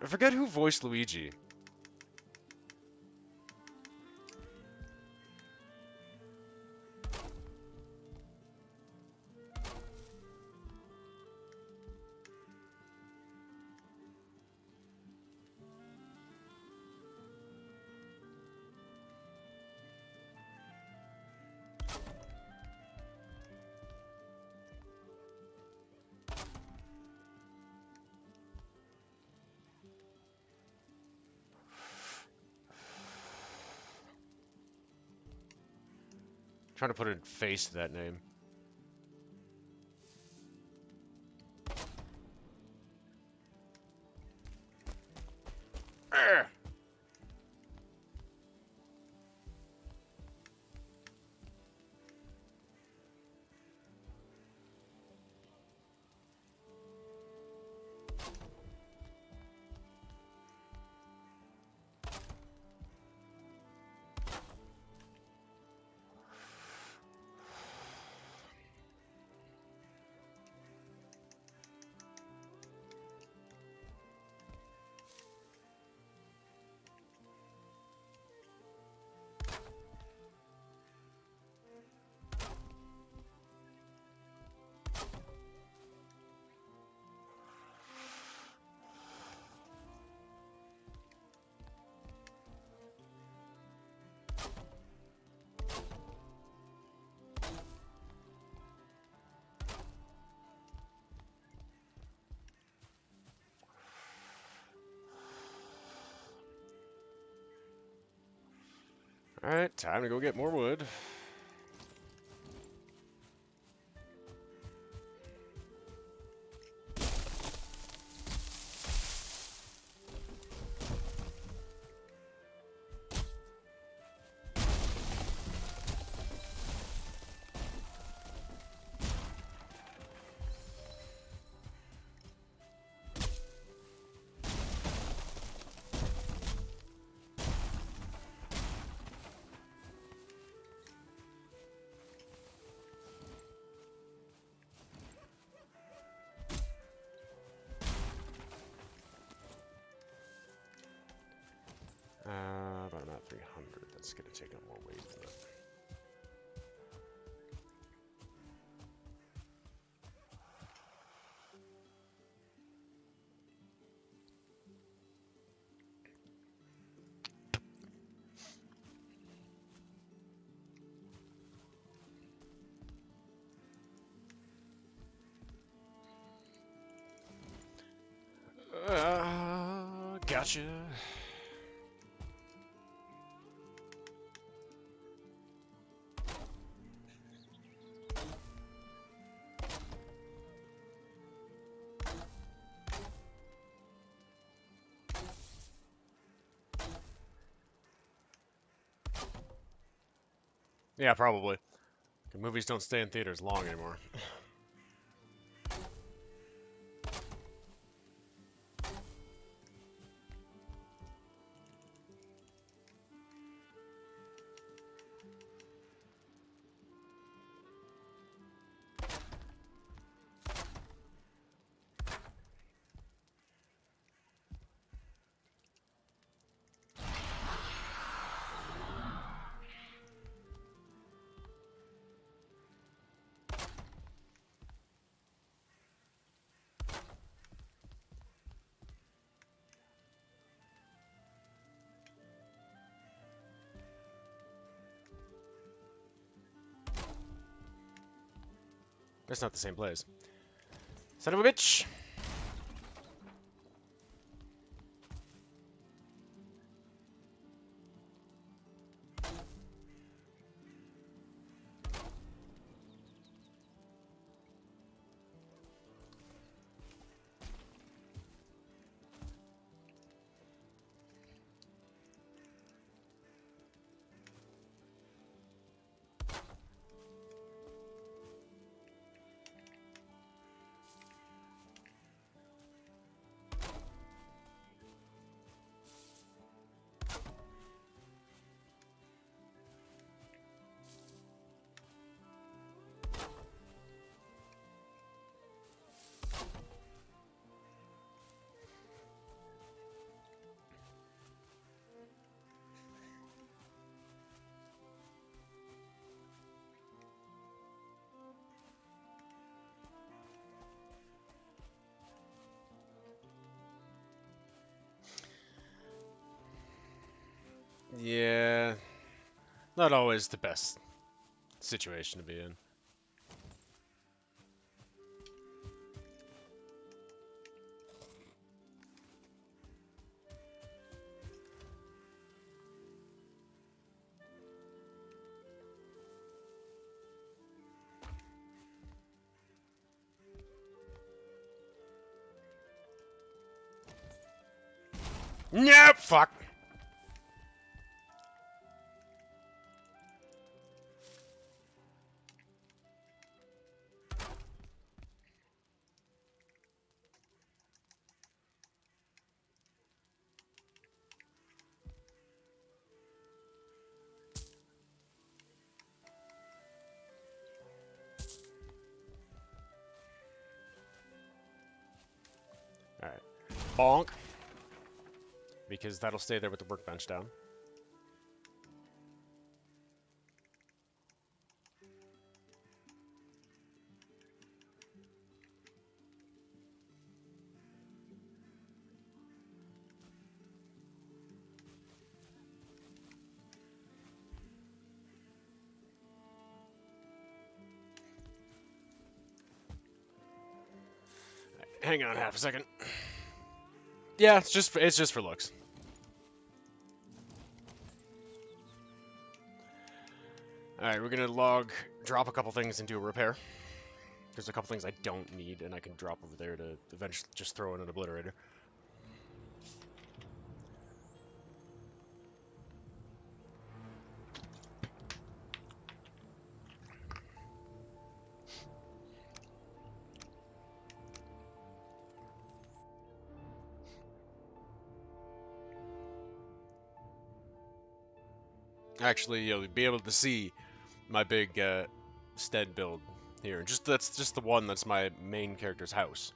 I forget who voiced Luigi. Trying to put a face to that name. Urgh. Alright, time to go get more wood. But I'm at 300. That's going to take up more weight than that. Gotcha. Yeah, probably. Movies don't stay in theaters long anymore. That's not the same place. Son of a bitch! Yeah, not always the best situation to be in. Nope, fuck. Alright. Bonk. Because that'll stay there with the workbench down. Hang on half a second. Yeah, it's just for looks. Alright, we're gonna drop a couple things into a repair. There's a couple things I don't need, and I can drop over there to eventually just throw in an obliterator. Actually, you'll be able to see my big stead build here. That's just the one that's my main character's house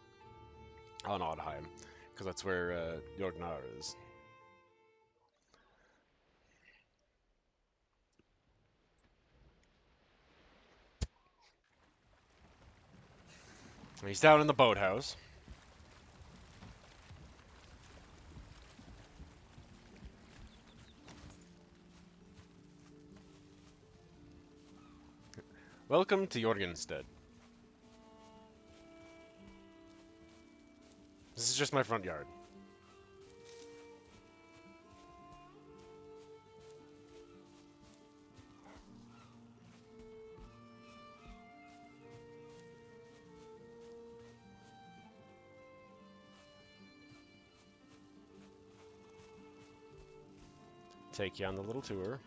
on Oddheim, because that's where Jorgnar is. He's down in the boathouse. Welcome to Jorgenstead. This is just my front yard. Take you on the little tour.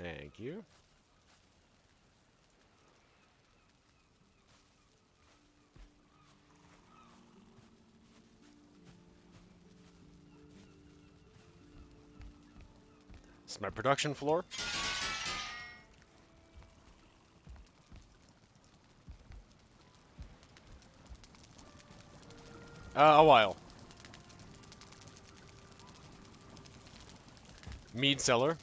Thank you. This is my production floor. A while. Mead cellar.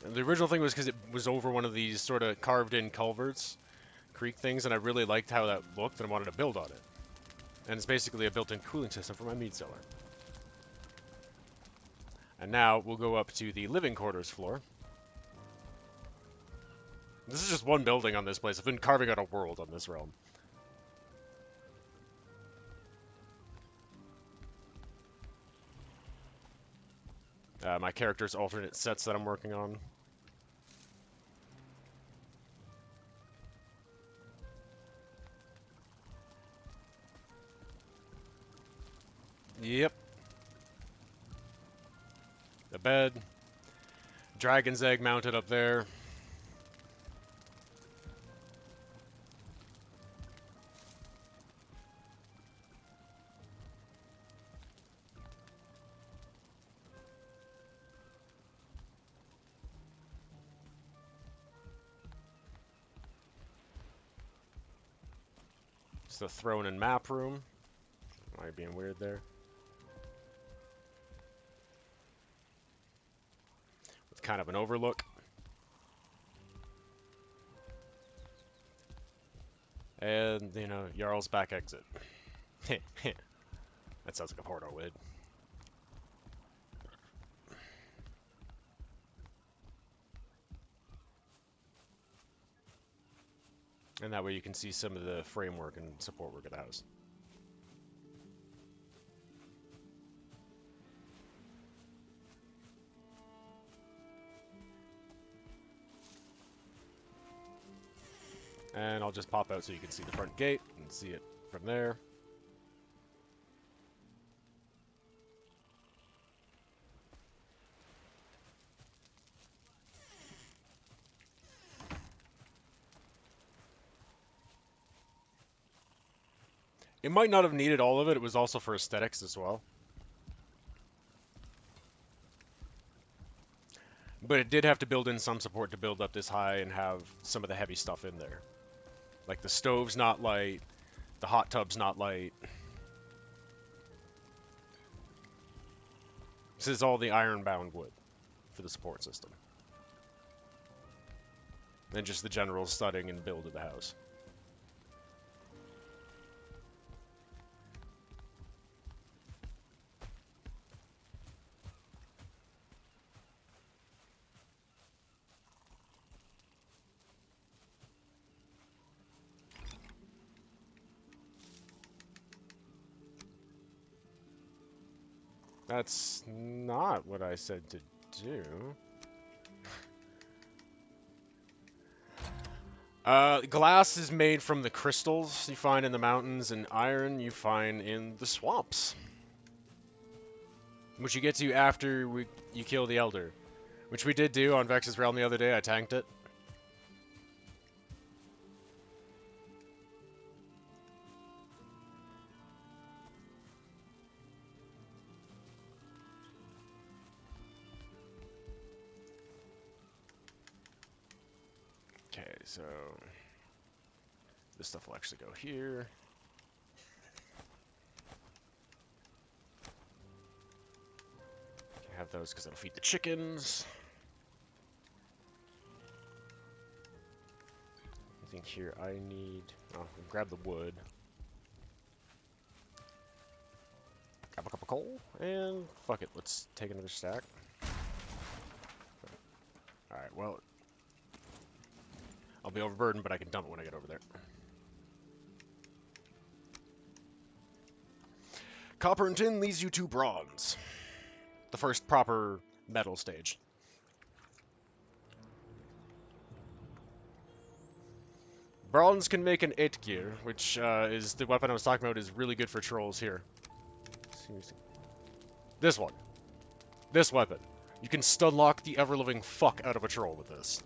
And the original thing was because it was over one of these sort of carved-in culverts, creek things, and I really liked how that looked, and I wanted to build on it. And it's basically a built-in cooling system for my mead cellar. And now we'll go up to the living quarters floor. This is just one building on this place. I've been carving out a world on this realm. My character's alternate sets that I'm working on. Yep. The bed. Dragon's egg mounted up there. It's the throne and map room. Why are you being weird there? With kind of an overlook. And, you know, Jarl's back exit. That sounds like a porno would. And that way you can see some of the framework and support work of the house. And I'll just pop out so you can see the front gate and see it from there. It might not have needed all of it. It was also for aesthetics as well. But it did have to build in some support to build up this high and have some of the heavy stuff in there. Like the stove's not light, the hot tub's not light. This is all the iron-bound wood for the support system. than just the general studding and build of the house. That's not what I said to do. Glass is made from the crystals you find in the mountains, and iron you find in the swamps. Which you get to after you kill the Elder. Which we did do on Vex's Realm the other day. I tanked it. Okay, so this stuff will actually go here. Can have those because that'll feed the chickens. I think here I need... Oh, grab the wood. Grab a cup of coal, and fuck it, let's take another stack. Alright, well, I'll be overburdened, but I can dump it when I get over there. Copper and tin leads you to bronze. The first proper metal stage. Bronze can make an 8 gear, which is the weapon I was talking about, is really good for trolls here. This one. This weapon. You can stunlock the ever-living fuck out of a troll with this.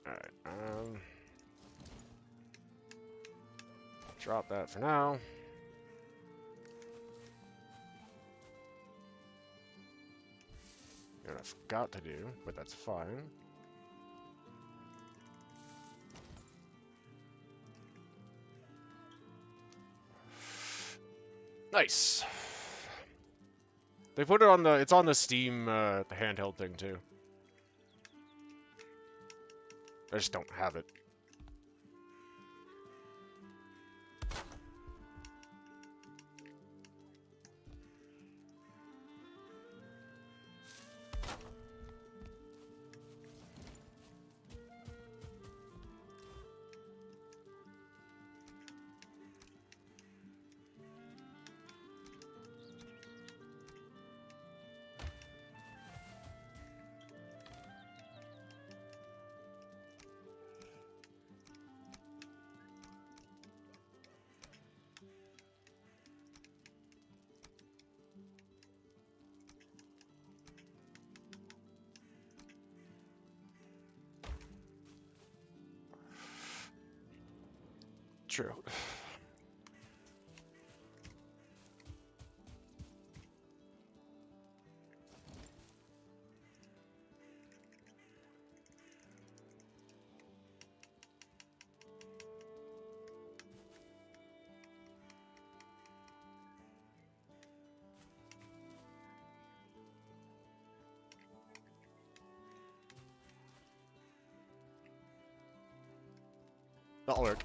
Alright, drop that for now. And I forgot to do, but that's fine. Nice. They put it on the, it's on the Steam, the handheld thing too. I just don't have it. True. That'll work.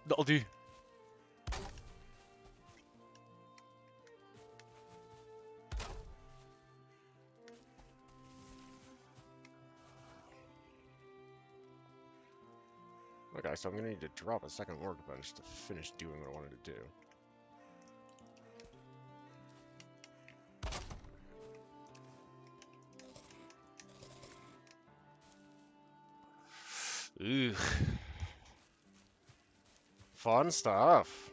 That'll do. Okay, so I'm gonna need to drop a second workbench to finish doing what I wanted to do. Ugh. Fun stuff.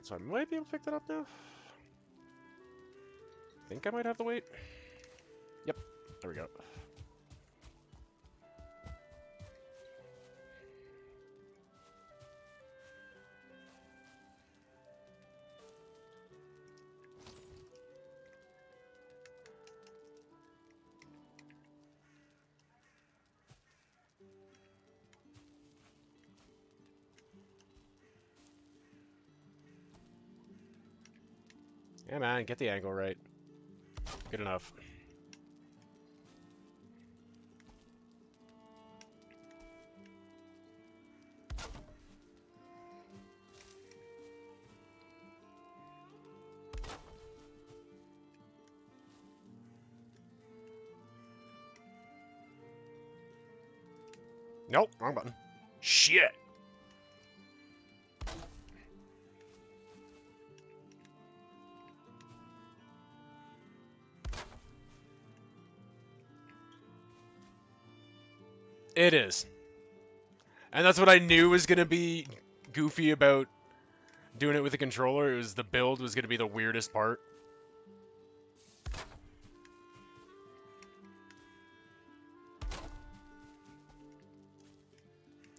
Alright, so I might be able to pick that up now. Think I might have the weight. Yep, there we go. Yeah, man, get the angle right. Good enough. Nope, wrong button. Shit! It is. And that's what I knew was going to be goofy about doing it with a controller. It was the build was going to be the weirdest part.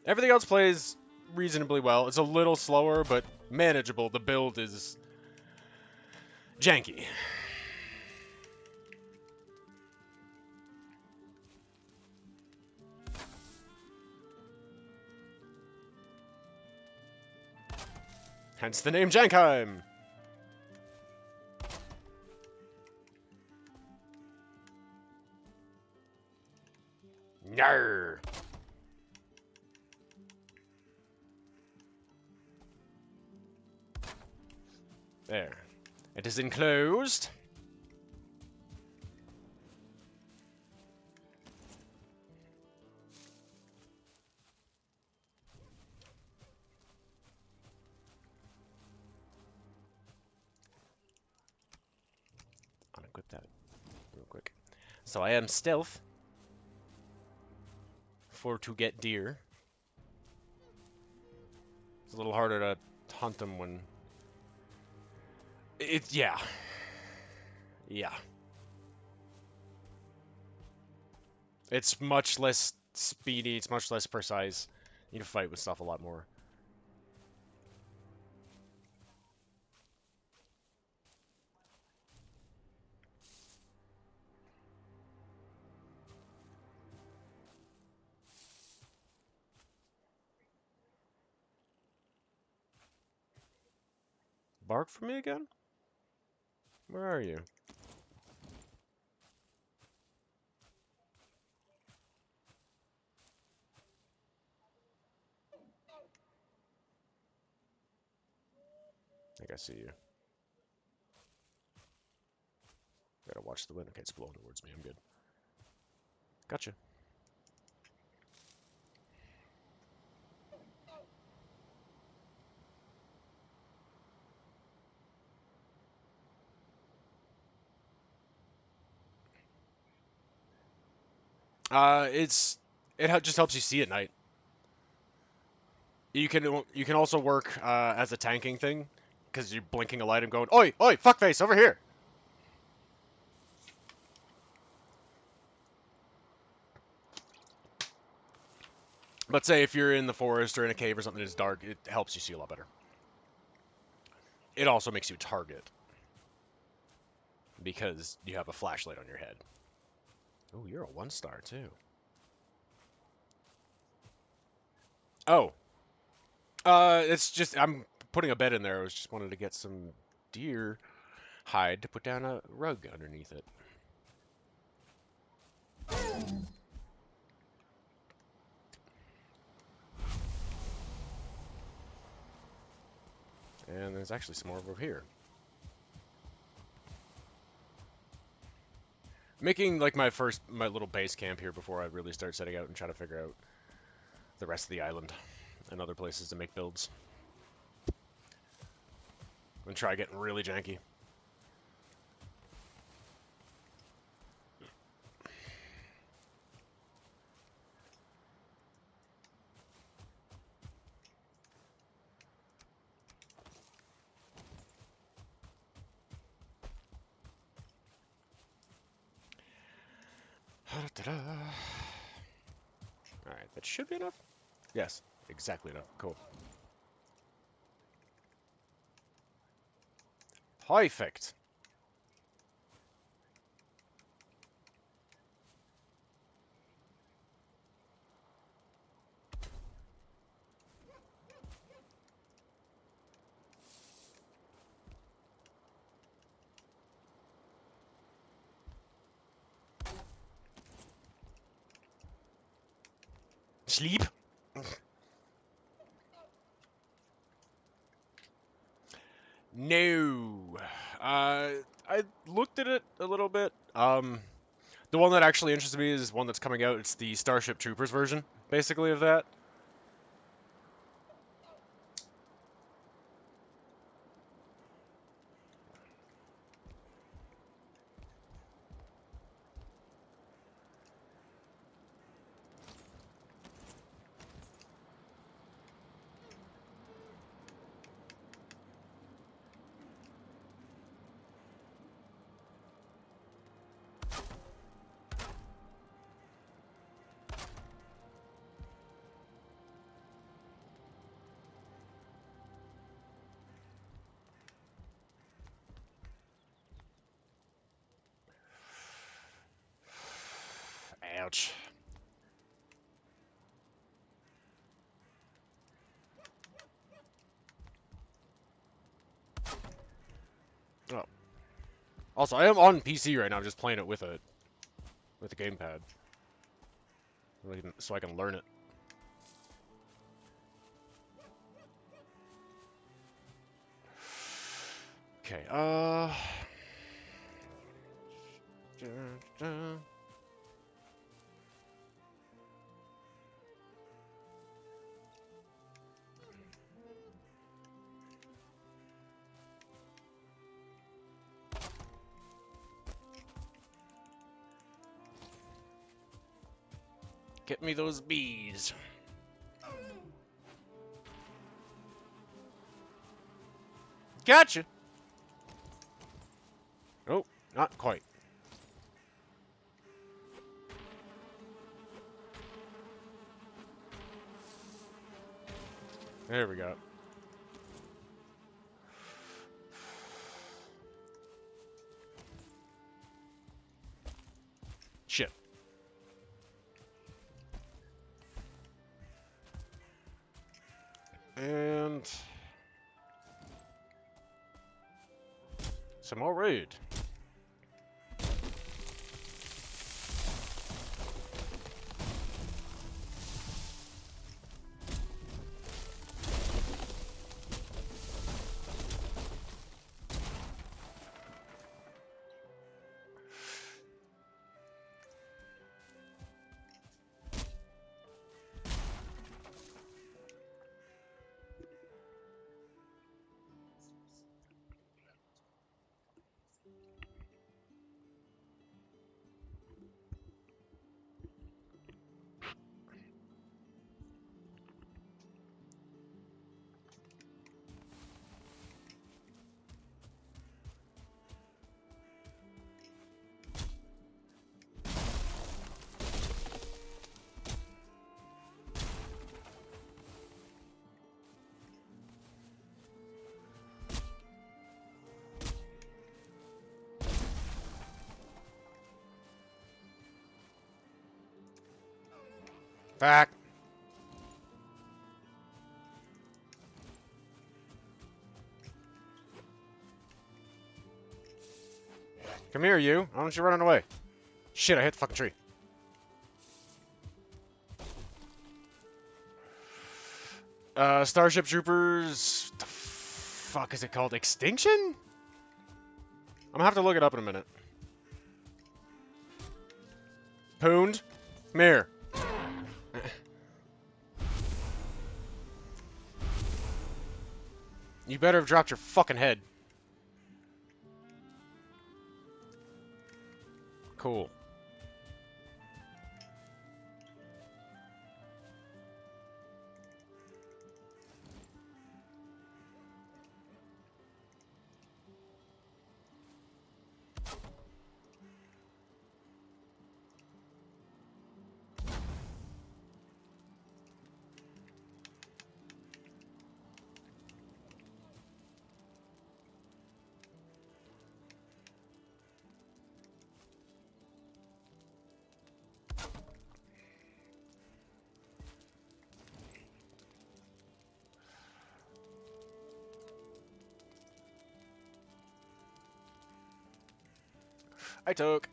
Everything else plays reasonably well. It's a little slower, but manageable. The build is janky. Hence the name Jankheim. Nar. There. It is enclosed. Unequip that real quick. So I am stealth for to get deer. It's a little harder to hunt them when it's yeah. It's much less speedy, it's much less precise. You need to fight with stuff a lot more. Bark for me again? Where are you? I think I see you. Gotta watch the wind. Okay, it's blowing towards me. I'm good. Gotcha. It just helps you see at night. You can also work as a tanking thing, because you're blinking a light and going, "Oi, oi, fuckface, over here!" But say if you're in the forest or in a cave or something that's dark, it helps you see a lot better. It also makes you a target, because you have a flashlight on your head. Oh, you're a 1-star too. Oh. It's just, I'm putting a bed in there. I was just wanted to get some deer hide to put down a rug underneath it. And there's actually some more over here. Making like my little base camp here before I really start setting out and try to figure out the rest of the island and other places to make builds. And try getting really janky. Alright, that should be enough. Yes, exactly enough. Cool. Perfect. Sleep. No. I looked at it a little bit. The one that actually interested me is one that's coming out. It's the Starship Troopers version, basically, of that. Ouch. Oh. Also, I am on PC right now, just playing it with a gamepad, so I can learn it. Okay. Get me those bees. Gotcha. Oh, not quite. There we go. Shit. And some more raid. Back. Come here, you. Why don't you running away? Shit, I hit the fucking tree. Starship Troopers... The fuck is it called? Extinction? I'm gonna have to look it up in a minute. Poond? Come here. You better have dropped your fucking head. Cool. I took.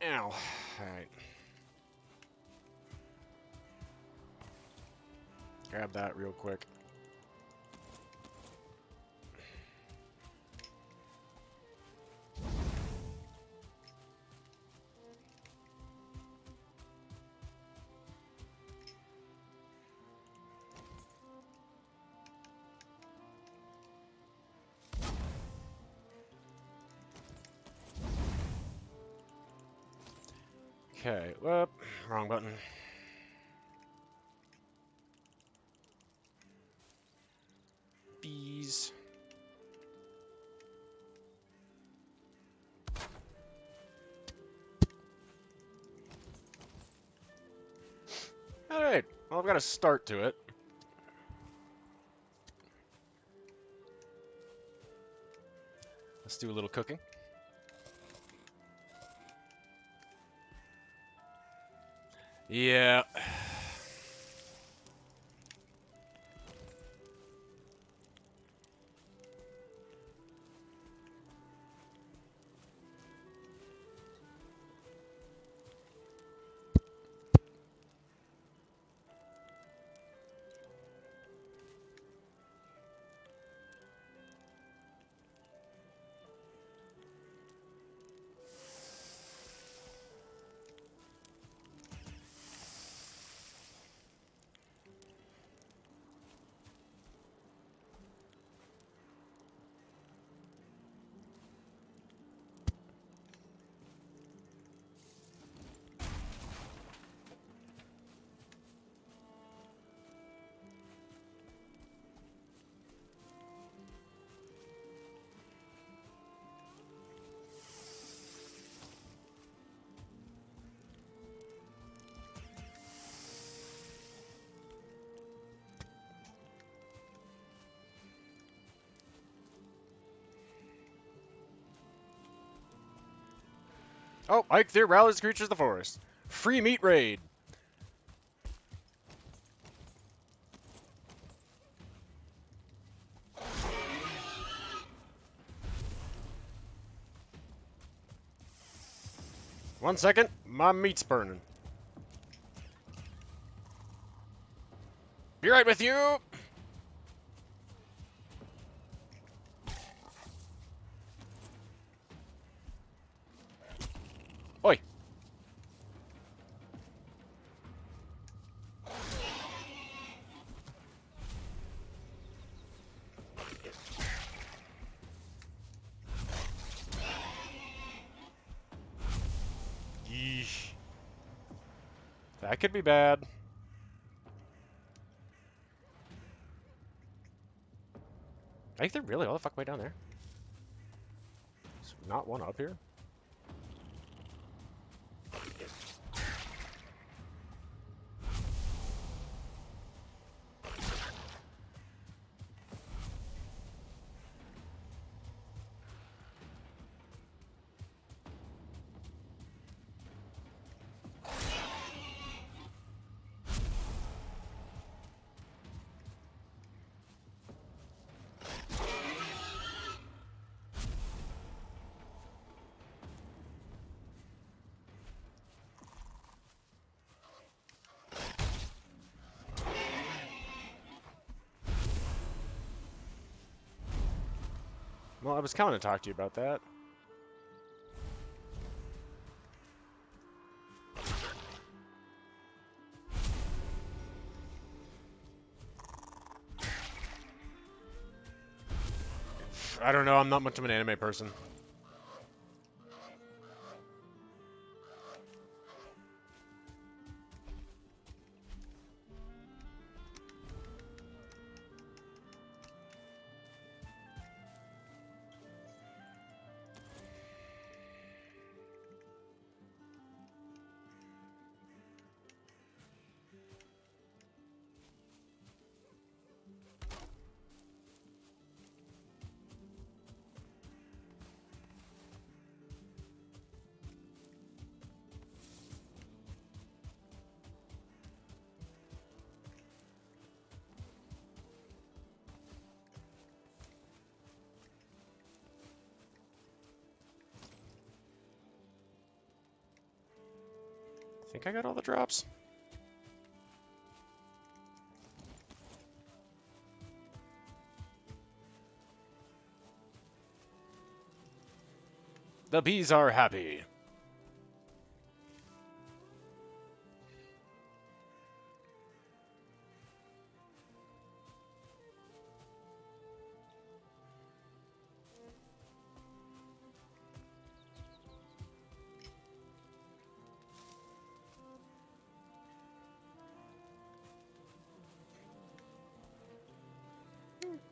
Ow. Alright. Grab that real quick. Okay, whoop, wrong button. Bees. Alright, well I've got a start to it. Let's do a little cooking. Yeah. Oh, Ike there rallies creatures of the forest. Free meat raid. One second, my meat's burning. Be right with you. Oi. Yeesh. That could be bad. I think they're really all the fuck way down there. There's not one up here. Well, I was coming to talk to you about that. I don't know, I'm not much of an anime person. think I got all the drops. The bees are happy.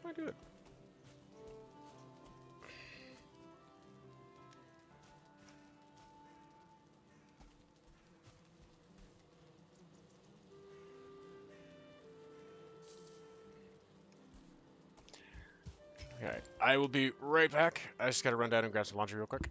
I do it. Okay, I will be right back. I just gotta run down and grab some laundry real quick.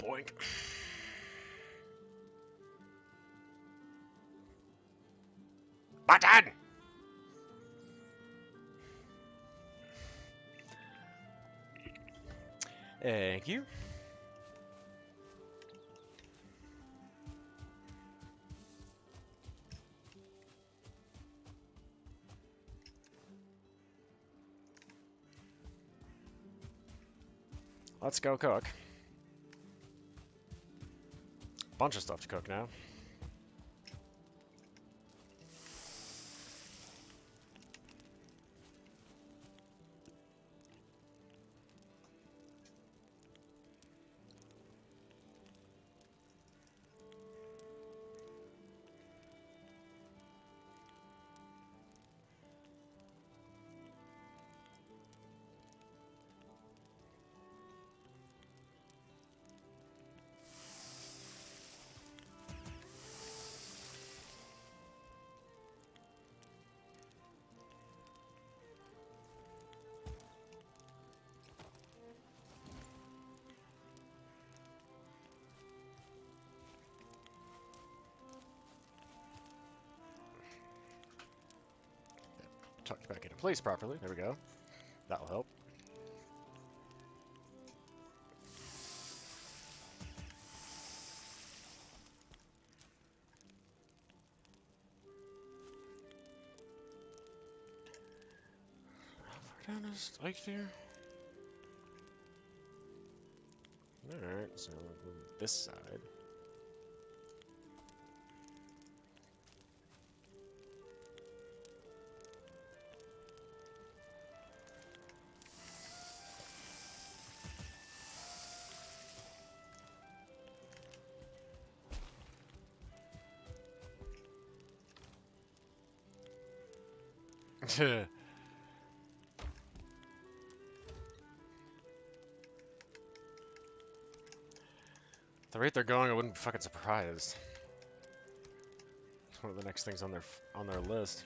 Boink. Button! Thank you. Let's go cook. Bunch of stuff to cook now. Tucked back into place properly. There we go. That'll help. How far down is Ike here? Alright, so this side. The rate they're going, I wouldn't be fucking surprised. It's one of the next things on their list.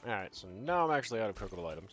Alright, so now I'm actually out of cookable items.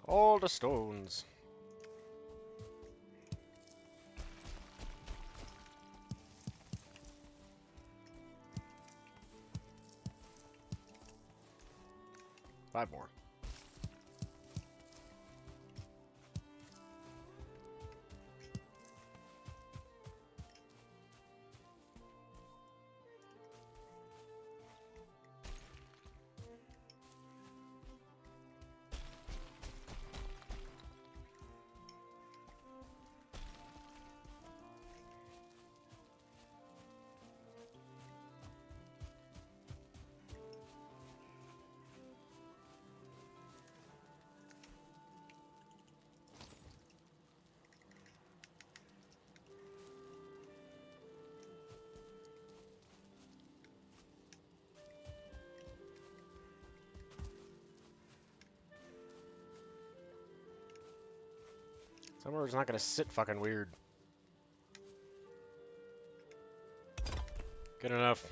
All the stones. Five more. Somewhere it's not gonna sit fucking weird. Good enough.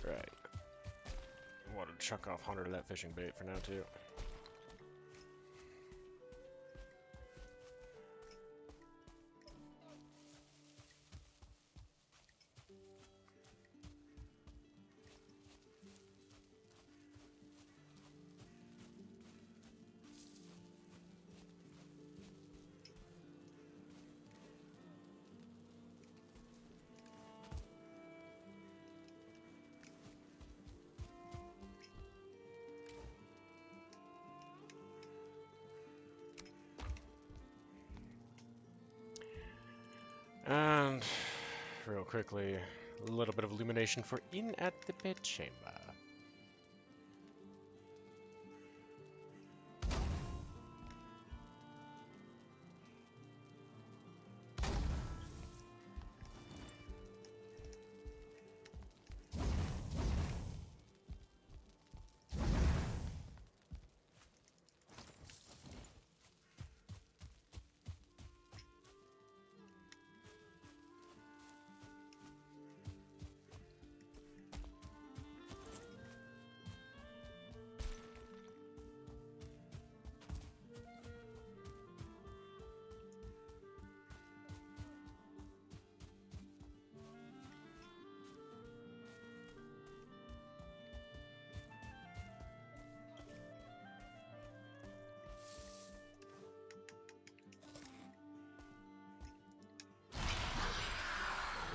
Right. I want to chuck off 100 of that fishing bait for now, too. And real quickly, a little bit of illumination for in at the bedchamber.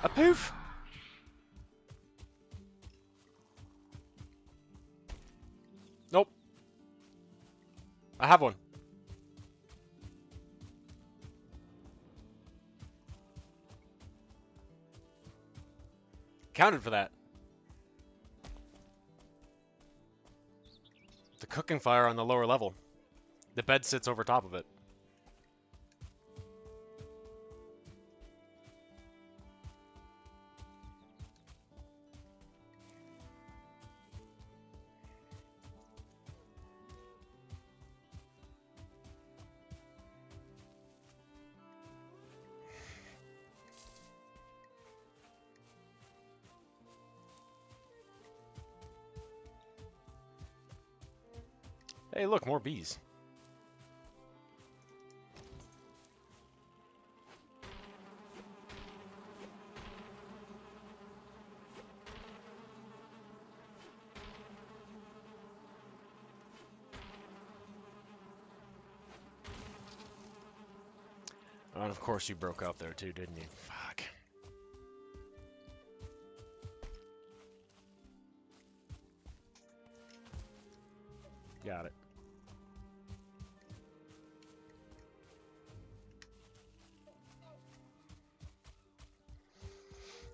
A poof! Nope. I have one. Counted for that. The cooking fire on the lower level. The bed sits over top of it. Hey, look, more bees. And of course you broke up there too, didn't you? Fuck. Got it.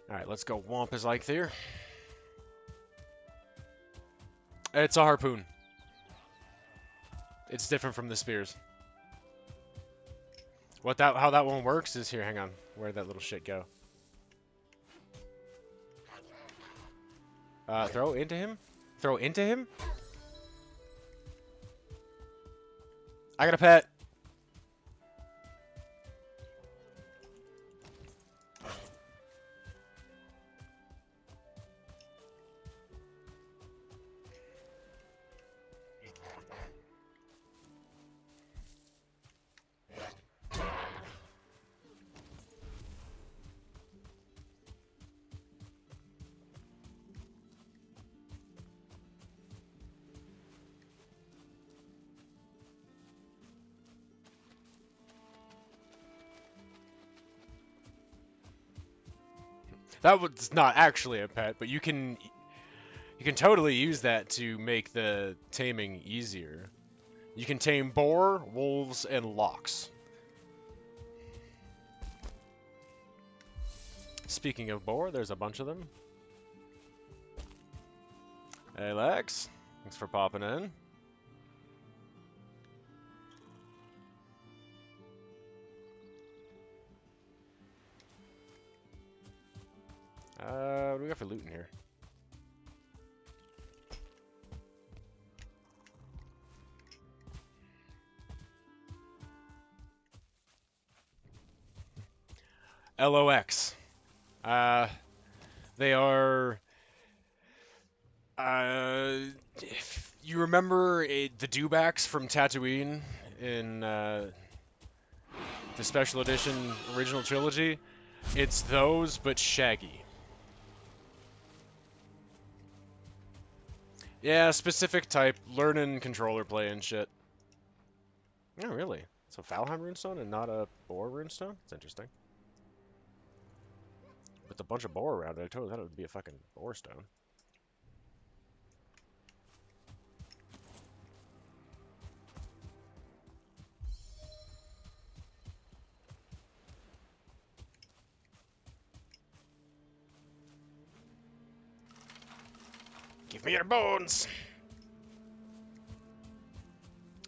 Alright, let's go womp his like there. It's a harpoon. It's different from the spears. How that one works is here, hang on. Where'd that little shit go? Throw into him? Throw into him? I got a pet. That was not actually a pet, but you can totally use that to make the taming easier. You can tame boar, wolves, and lox. Speaking of boar, there's a bunch of them. Hey Lex, thanks for popping in. What do we got for loot in here? LOX. They are... if you remember the dewbacks from Tatooine in the Special Edition original trilogy, it's those, but shaggy. Yeah, specific type, learning controller play and shit. Oh, really? So Valheim runestone and not a boar runestone? That's interesting. With a bunch of boar around it, I totally thought it would be a fucking boar stone. Give me your bones!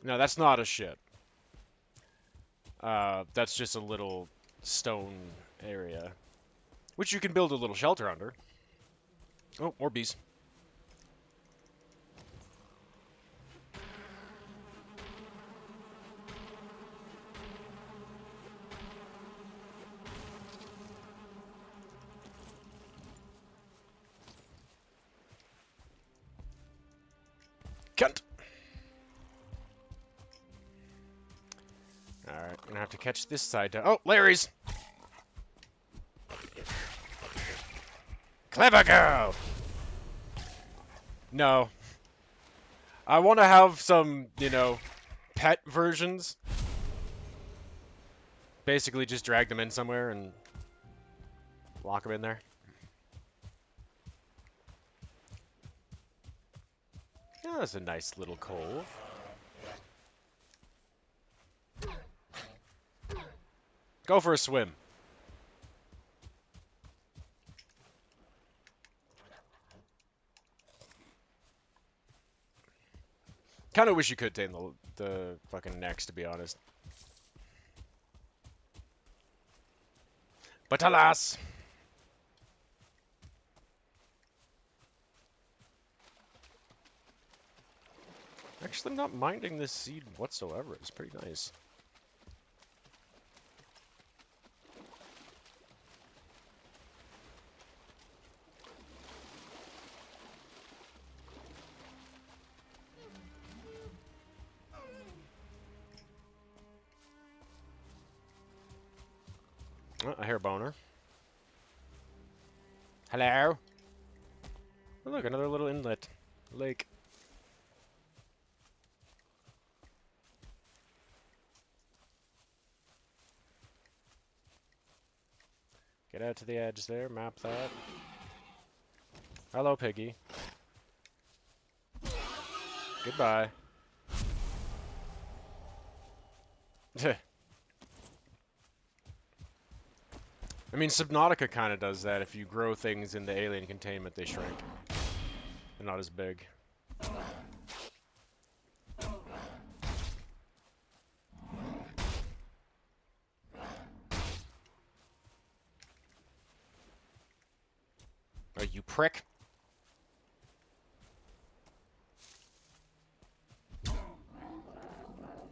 No, that's not a ship. That's just a little stone area. Which you can build a little shelter under. Oh, more bees. Cunt! Alright, gonna have to catch this side down. Oh, Larry's! Clever girl! No. I want to have some, you know, pet versions. Basically just drag them in somewhere and Lock him in there. Yeah, that's a nice little cove. Go for a swim. Kind of wish you could tame the fucking necks, to be honest. But alas! Actually, I'm not minding this seed whatsoever. It's pretty nice. Oh, I hear a boner. Hello? Oh, look, another little inlet. Lake. Get out to the edge there, map that. Hello, piggy. Goodbye. I mean, Subnautica kind of does that. If you grow things in the alien containment, they shrink. They're not as big. Oh, you prick.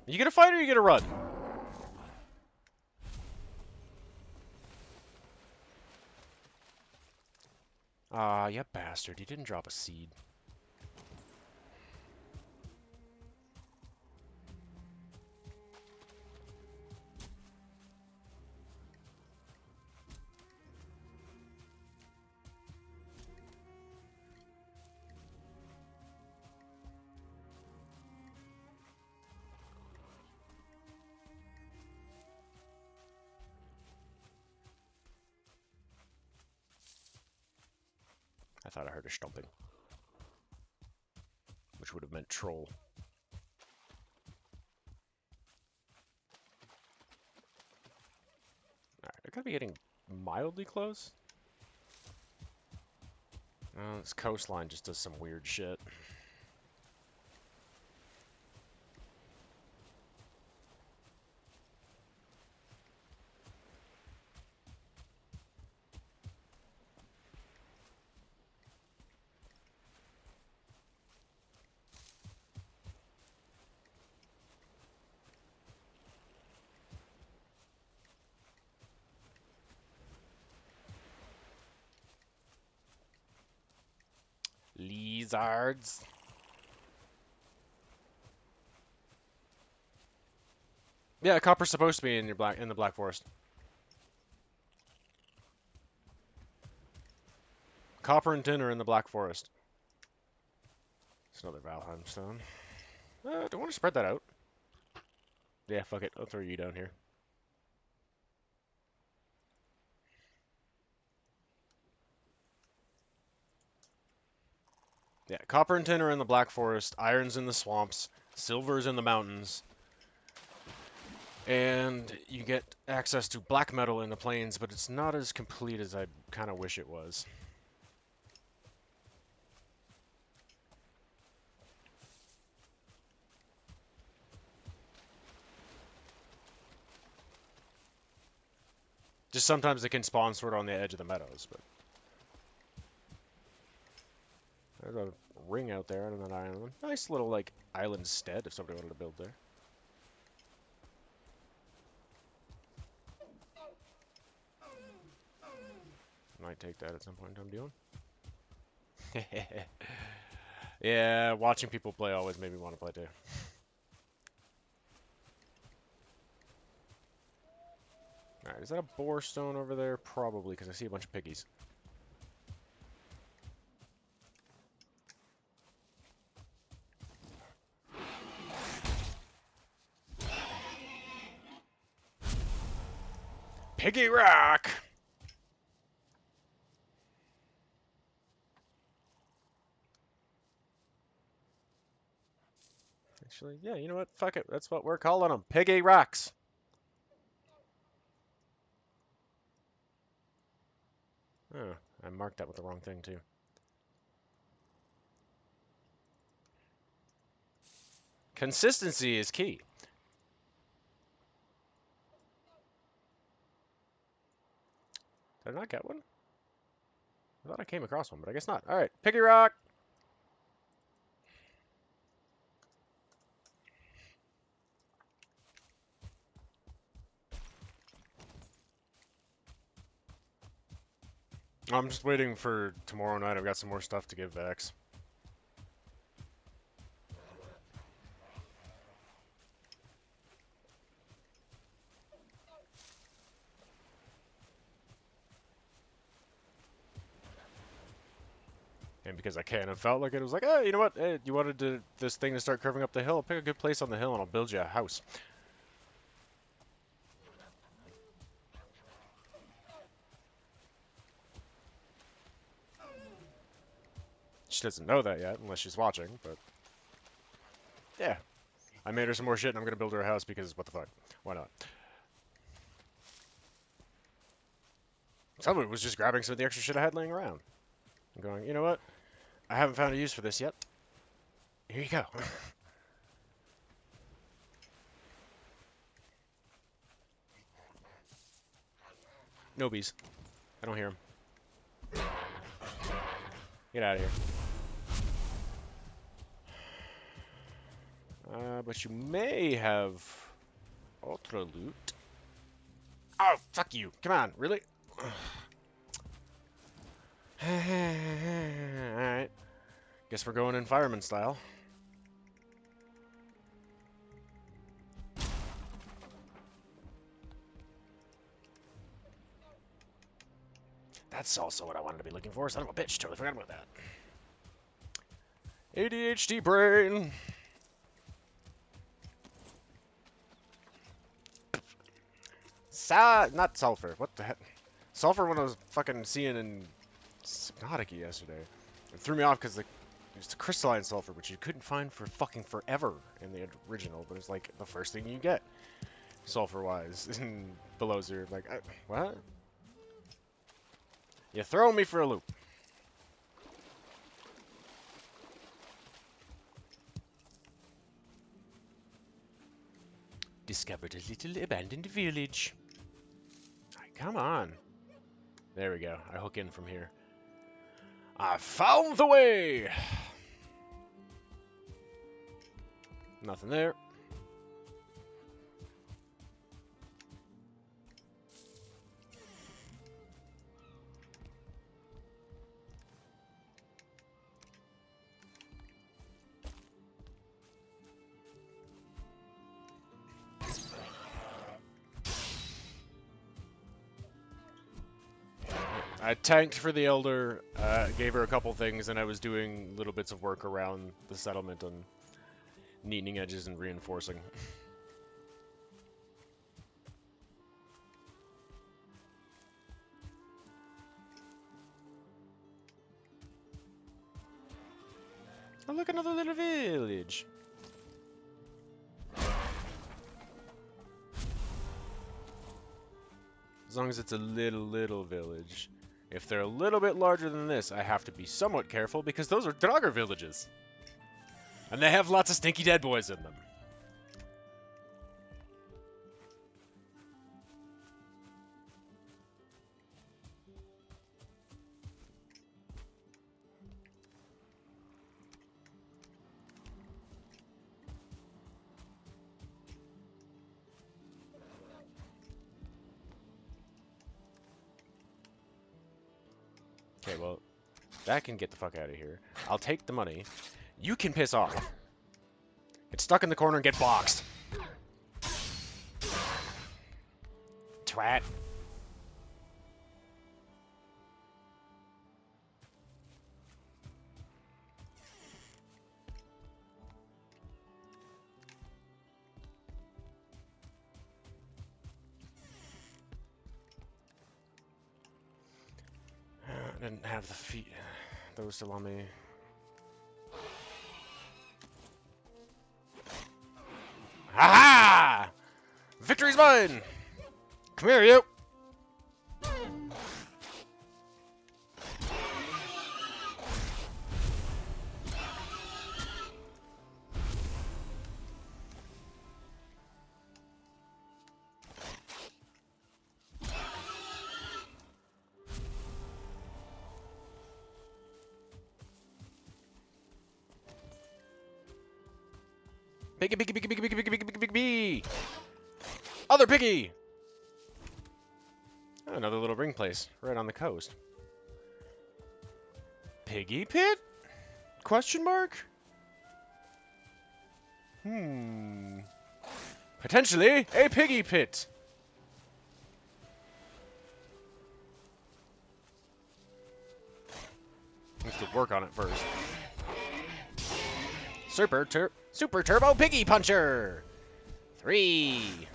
You gonna fight or you gonna run? Ah, you bastard. You didn't drop a seed. I thought I heard a stomping. Which would have meant troll. Alright, I gotta be getting mildly close. Oh, this coastline just does some weird shit. Lizards. Yeah, copper's supposed to be in the Black Forest. Copper and tin are in the Black Forest. It's another Valheim stone. Do I want to spread that out? Yeah, fuck it. I'll throw you down here. Yeah, copper and tin are in the Black Forest, iron's in the swamps, silver's in the mountains, and you get access to black metal in the plains, but it's not as complete as I kind of wish it was. Just sometimes they can spawn sort of on the edge of the meadows, but... There's a ring out there on that island. Nice little, like, island stead if somebody wanted to build there. Might take that at some point in time, Dion. Yeah, watching people play always made me want to play too. Alright, is that a boar stone over there? Probably, because I see a bunch of piggies. Piggy rock! Actually, yeah, you know what? Fuck it. That's what we're calling them. Piggy rocks. Oh, I marked that with the wrong thing, too. Consistency is key. Did I not get one? I thought I came across one, but I guess not. Alright, Piggy rock! I'm just waiting for tomorrow night. I've got some more stuff to give Vex. And because I can, I felt like it was like, oh, you know what? Hey, you wanted this thing to start curving up the hill? Pick a good place on the hill and I'll build you a house. She doesn't know that yet, unless she's watching, but... Yeah. I made her some more shit and I'm gonna build her a house because what the fuck? Why not? Somebody was just grabbing some of the extra shit I had laying around. And going, you know what? I haven't found a use for this yet. Here you go. No bees. I don't hear them. Get out of here. But you may have ultra loot. Oh, fuck you. Come on, really? Alright. Guess we're going in fireman style. That's also what I wanted to be looking for. Son of a bitch. Totally forgot about that. ADHD brain. Not sulfur. What the heck? Sulfur when I was fucking seeing in Subnautica yesterday. It threw me off because it's crystalline sulfur, which you couldn't find for fucking forever in the original, but it's like the first thing you get, sulfur-wise, below zero. Like, what? You're throwing me for a loop. Discovered a little abandoned village. Right, come on. There we go. I hook in from here. I found the way! Nothing there. I tanked for the Elder, gave her a couple things, and I was doing little bits of work around the settlement on neatening edges and reinforcing. Oh, look, another little village. As long as it's a little village. If they're a little bit larger than this, I have to be somewhat careful because those are Dogger villages. And they have lots of stinky dead boys in them. Okay, well, that can get the fuck out of here. I'll take the money. You can piss off. Get stuck in the corner and get boxed. Twat. I didn't have the feet. Those still on me. Victory's mine! Come here, you! Piggy, piggy, piggy, piggy, piggy, piggy, piggy, piggy, piggy! Other piggy! Oh, another little ring place, right on the coast. Piggy pit? Question mark? Potentially a piggy pit. Needs to work on it first. Super Turbo Piggy Puncher! 3.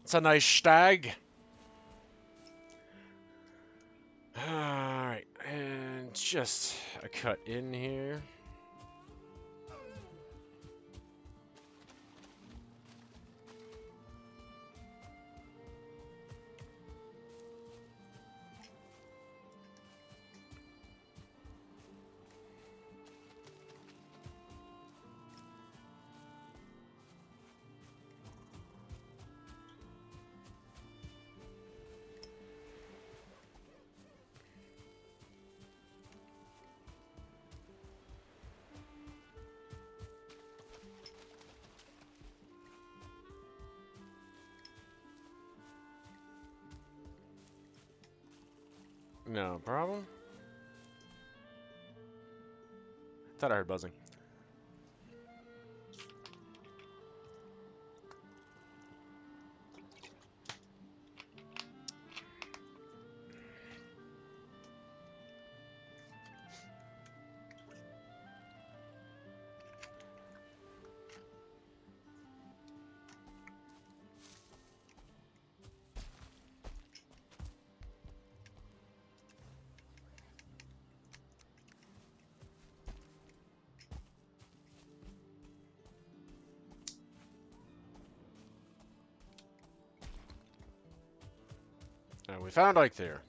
It's a nice stag. Alright, and just a cut in here. No problem. Thought I heard buzzing. And we found Ike there.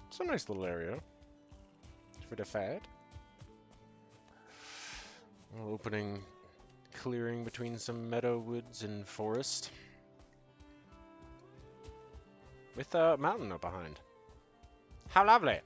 It's a nice little area for the fad. A little opening, clearing between some meadow woods and forest. With a mountain up behind. How lovely!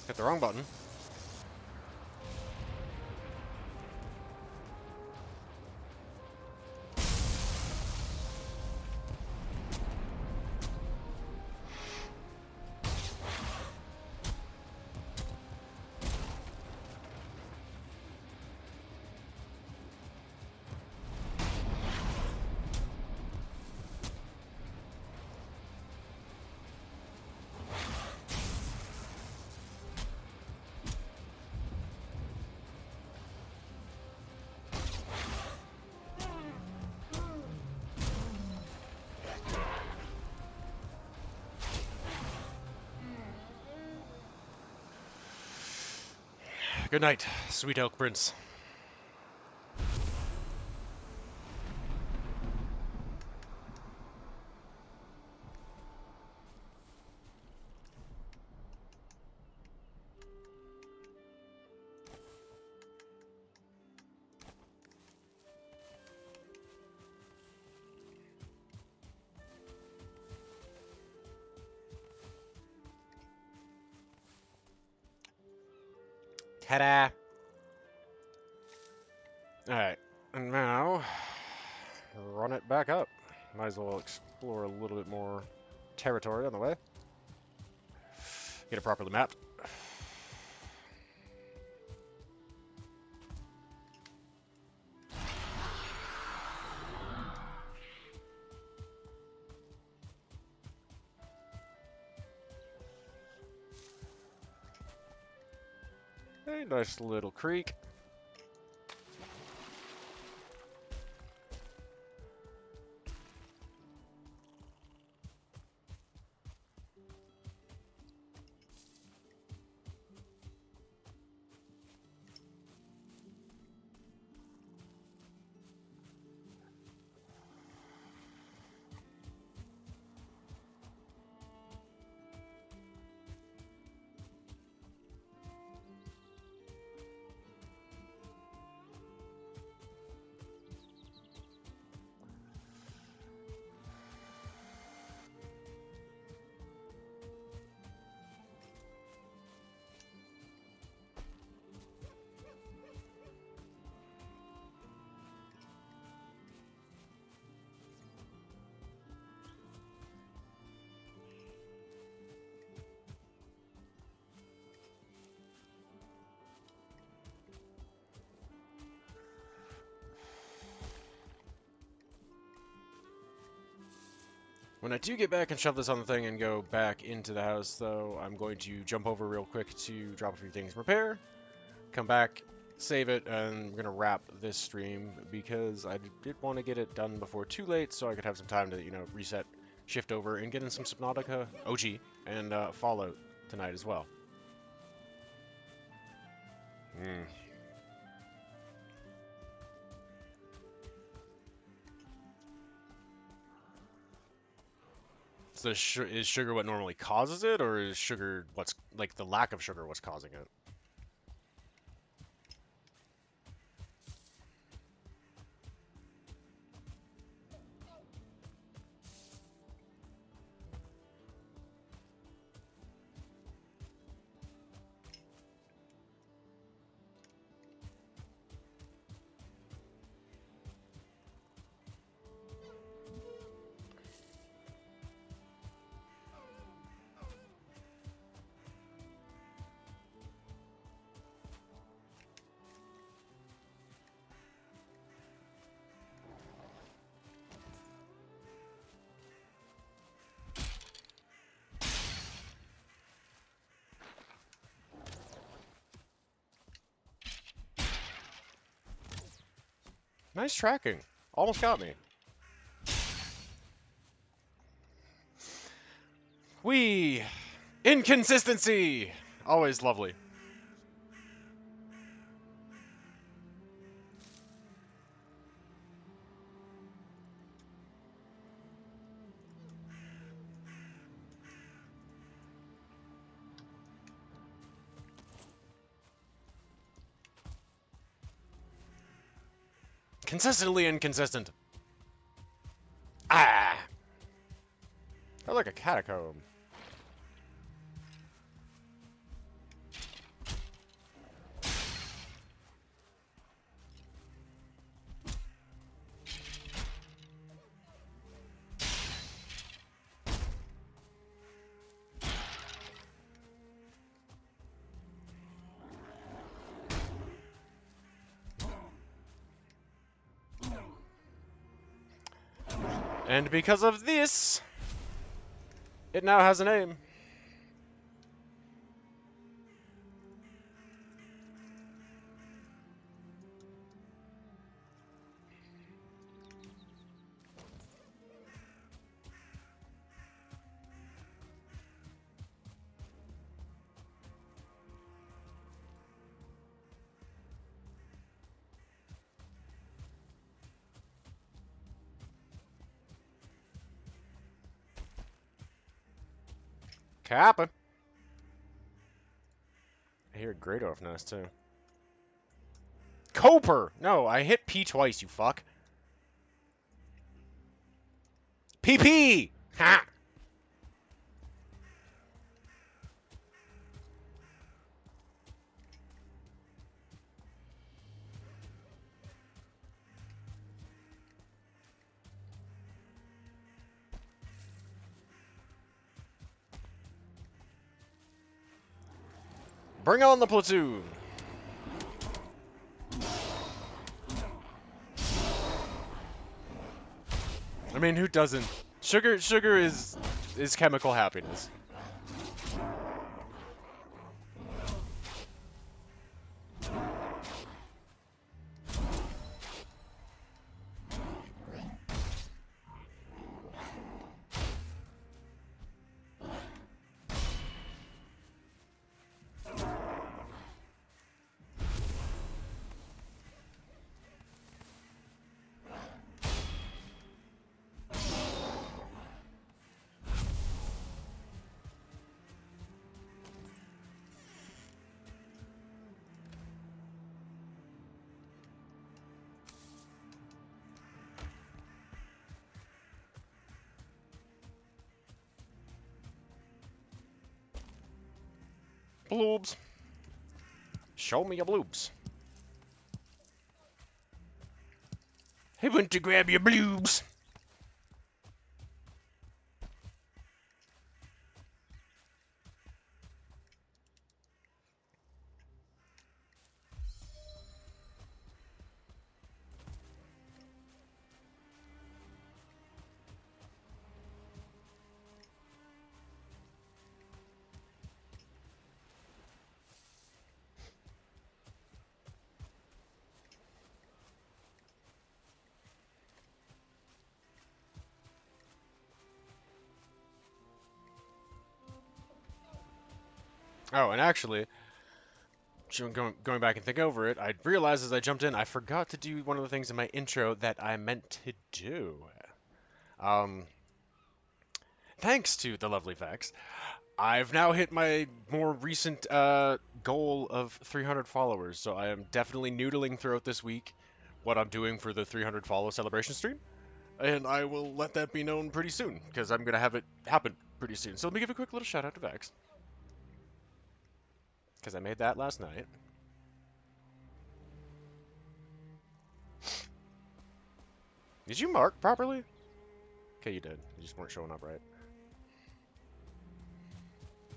Hit the wrong button. Good night, sweet elk prince. Ta-da! Alright, and now run it back up. Might as well explore a little bit more territory on the way. Get it properly mapped. A nice little creek. When I do get back and shove this on the thing and go back into the house, though, I'm going to jump over real quick to drop a few things, prepare, come back, save it, and we're going to wrap this stream because I did want to get it done before too late so I could have some time to, reset, shift over, and get in some Subnautica OG and Fallout tonight as well. So is sugar what normally causes it, or is sugar what's, like, the lack of sugar what's causing it? Nice tracking. Almost got me. Whee! Inconsistency! Always lovely. Consistently inconsistent. Ah! I like a catacomb. And because of this, it now has a name. Kappa. I hear Great Oaf Nest too. Coper! No, I hit P twice, you fuck. PP! Ha! Bring on the platoon! I mean, who doesn't? Sugar is chemical happiness. Bloobs. Show me your bloobs. He went to grab your bloobs. Oh, and actually, going back and think over it, I realized as I jumped in, I forgot to do one of the things in my intro that I meant to do. Um, Thanks to the lovely Vex, I've now hit my more recent goal of 300 followers, so I am definitely noodling throughout this week what I'm doing for the 300 follow celebration stream, and I will let that be known pretty soon, because I'm going to have it happen pretty soon. So let me give a quick little shout out to Vex, because I made that last night. Did you mark properly? Okay, you did. You just weren't showing up right.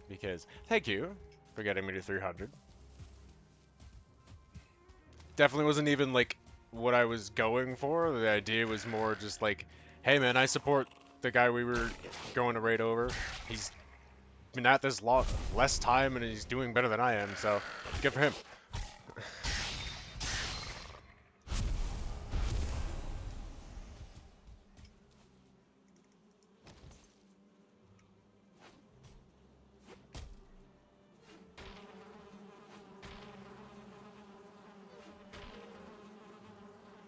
Because, thank you for getting me to 300. Definitely wasn't even, like, what I was going for. The idea was more just like, hey man, I support the guy we were going to raid over. He's been at this less time and he's doing better than I am, so good for him.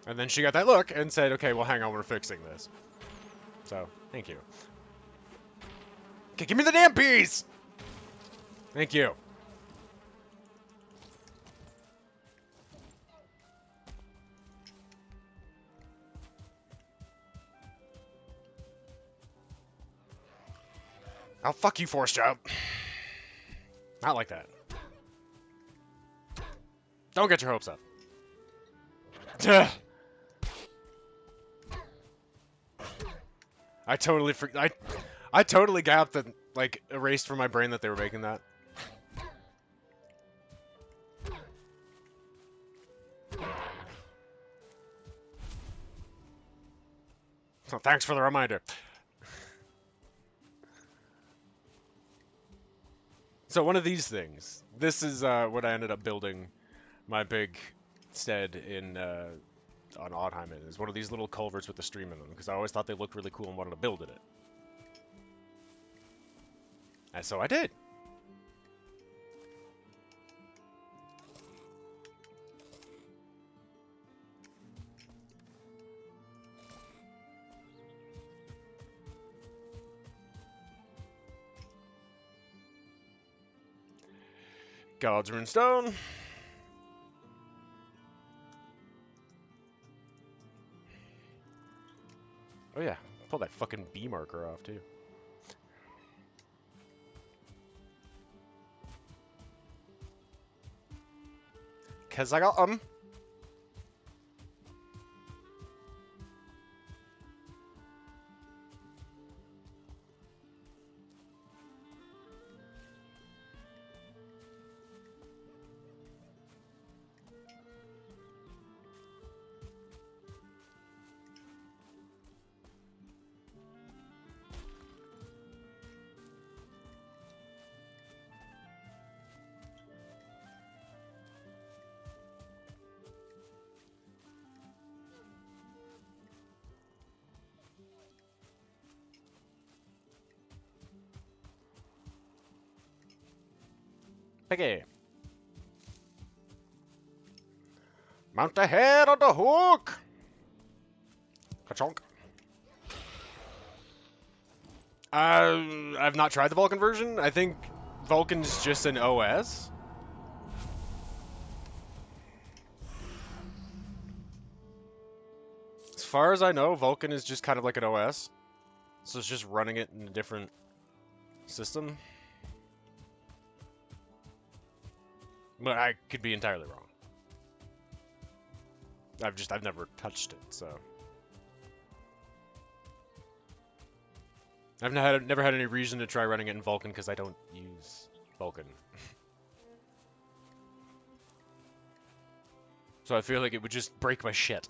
And then she got that look and said, okay, well hang on, we're fixing this. So, thank you. Okay, give me the damn piece! Thank you. Oh, fuck you, Force Job. Not like that. Don't get your hopes up. Duh. I totally I totally got the, like, erased from my brain that they were making that. So thanks for the reminder. So one of these things, this is what I ended up building my big stead in on Oddheim in, is one of these little culverts with the stream in them, because I always thought they looked really cool and wanted to build in it. And so I did. God's Rune Stone. Oh yeah, pull that fucking B marker off too. Cause I got Piggy. Mount the head on the hook. Ka-chonk. I've not tried the Vulcan version. I think Vulcan's just an OS. As far as I know, Vulcan is just kind of like an OS. So it's just running it in a different system. But I could be entirely wrong. I've never touched it, so. I've never had any reason to try running it in Vulcan because I don't use Vulcan. So I feel like it would just break my shit.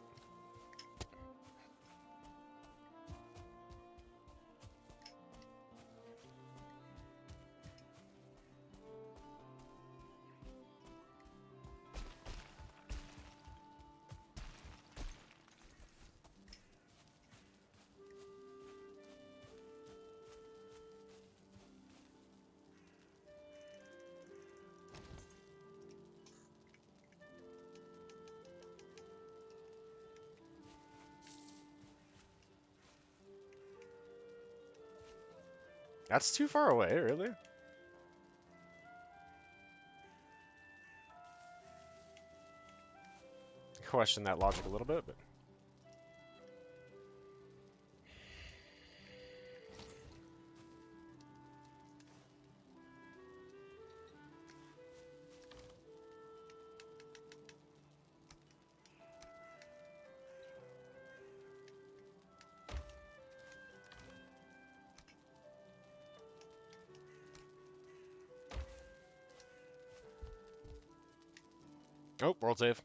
That's too far away, really? Question that logic a little bit, but... Oh, world save.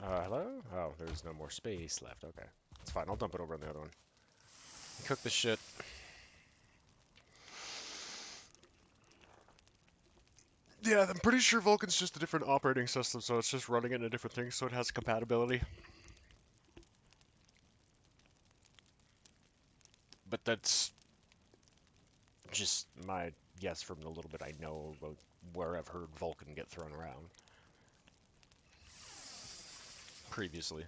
Hello? Oh, there's no more space left. Okay. It's fine. I'll dump it over on the other one. Cook the shit. Yeah, I'm pretty sure Vulcan's just a different operating system, so it's just running it in a different thing, so it has compatibility. But that's just my guess from the little bit I know about where I've heard Vulcan get thrown around previously.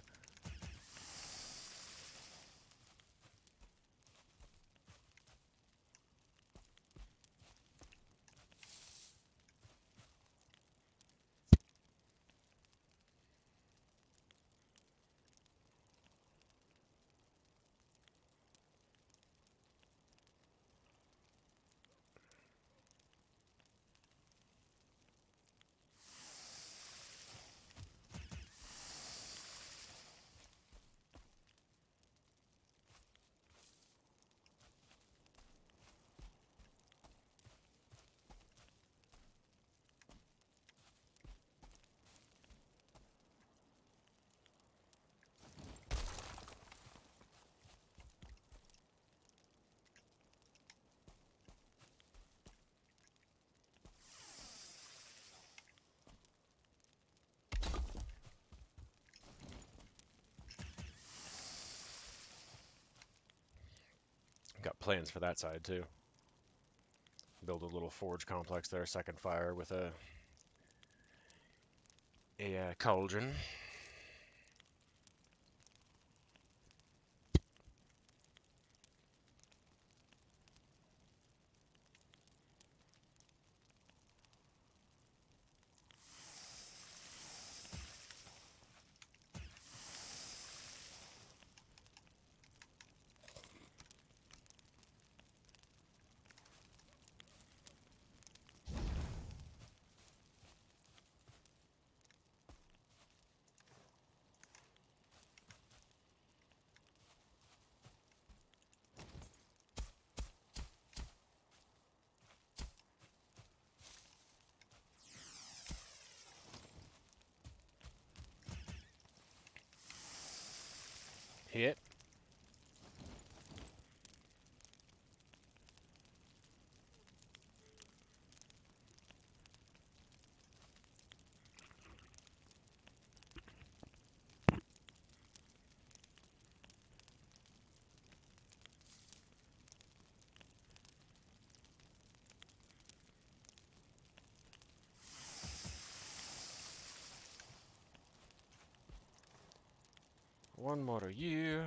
Got plans for that side too. Build a little forge complex there, second fire with a cauldron. One more of you.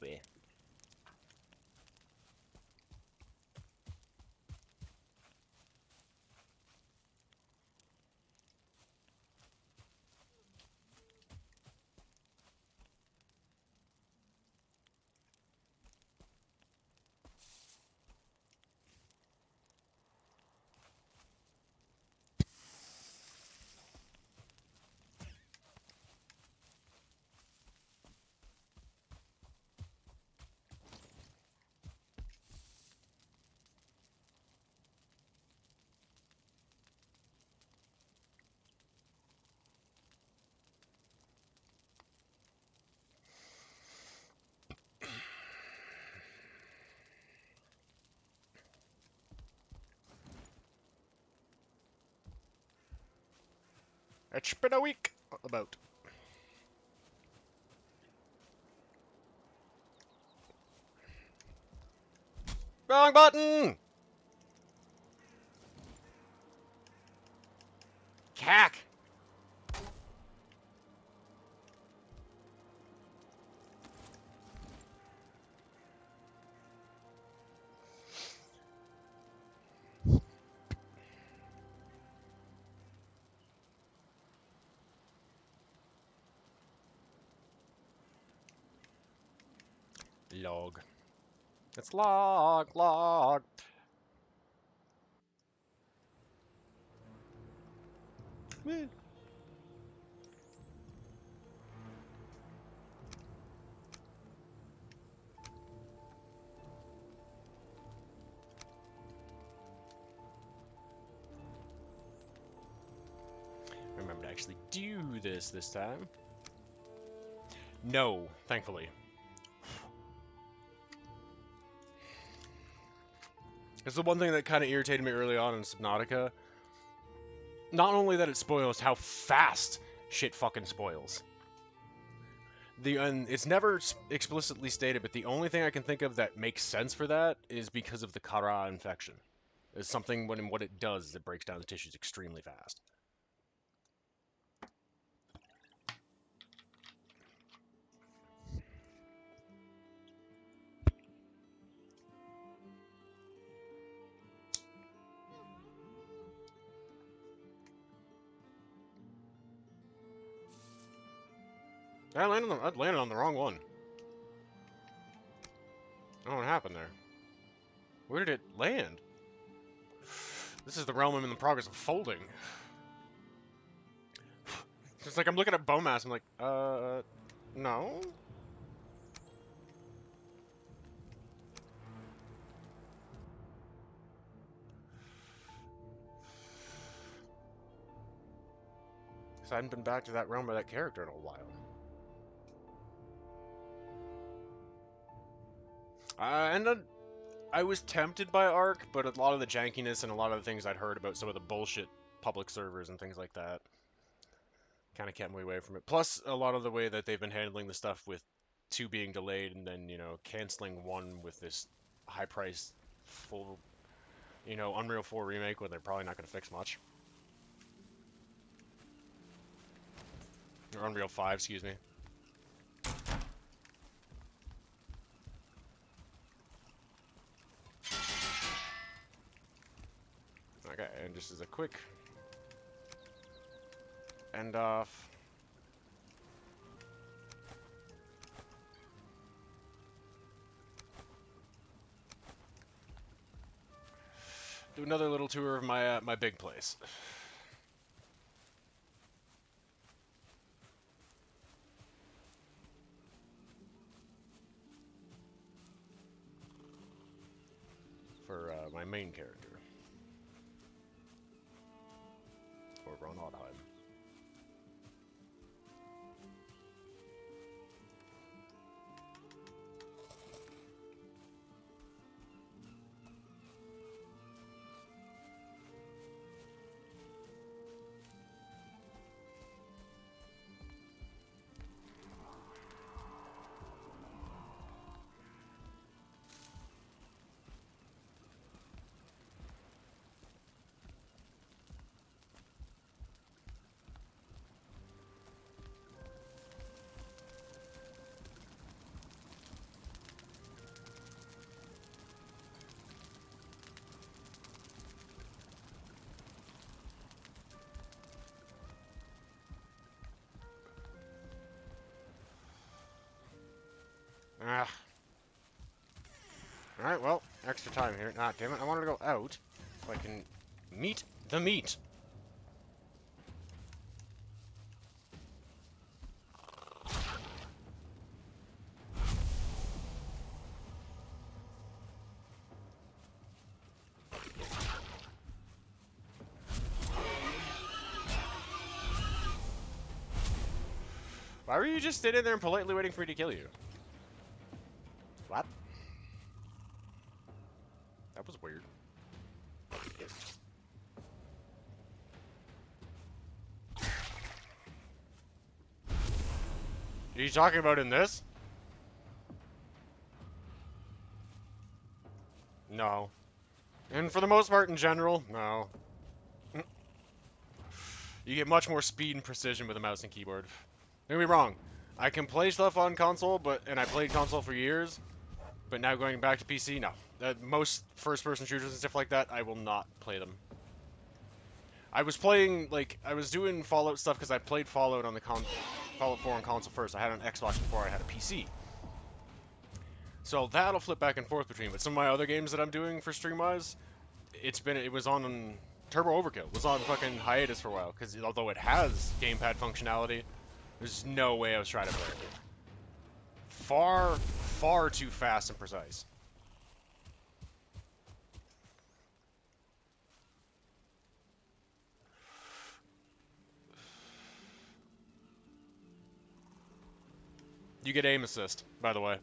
Bleh. It's been a week. About. Wrong button! Cack! Log. It's log, log. Meh. Remember to actually do this time. No, thankfully. It's the one thing that kind of irritated me early on in Subnautica. Not only that it spoils, how fast shit fucking spoils. And it's never explicitly stated, but the only thing I can think of that makes sense for that is because of the Kara infection. It's something when what it does is it breaks down the tissues extremely fast. I landed on the wrong one. I don't know what happened there. Where did it land? This is the realm I'm in the progress of folding. It's like I'm looking at bone mass, I'm like, no? Because I hadn't been back to that realm of that character in a while. I was tempted by Ark, but a lot of the jankiness and a lot of the things I'd heard about some of the bullshit public servers and things like that kind of kept me away from it. Plus, a lot of the way that they've been handling the stuff with 2 being delayed and then, canceling 1 with this high-priced full, Unreal 4 remake when they're probably not going to fix much. Or Unreal 5, excuse me. Okay, and just as a quick end off. Do another little tour of my big place. For my main character. Or Ron Oddheim. Alright, well, extra time here. Ah, damn it, I wanted to go out so I can meet the meat. Why were you just sitting there and politely waiting for me to kill you? What? That was weird. Are you talking about in this? No. And for the most part in general, no. You get much more speed and precision with a mouse and keyboard. Don't get me wrong. I can play stuff on console, and I played console for years, but now going back to PC, no. Most first-person shooters and stuff like that, I will not play them. I was playing, like, I was doing Fallout stuff because I played Fallout on the Fallout 4 on console first. I had an Xbox before I had a PC. So that'll flip back and forth between. But some of my other games that I'm doing for stream-wise, it was on Turbo Overkill. It was on fucking hiatus for a while because although it has gamepad functionality, there's no way I was trying to play it. Far, far too fast and precise. You get aim assist, by the way.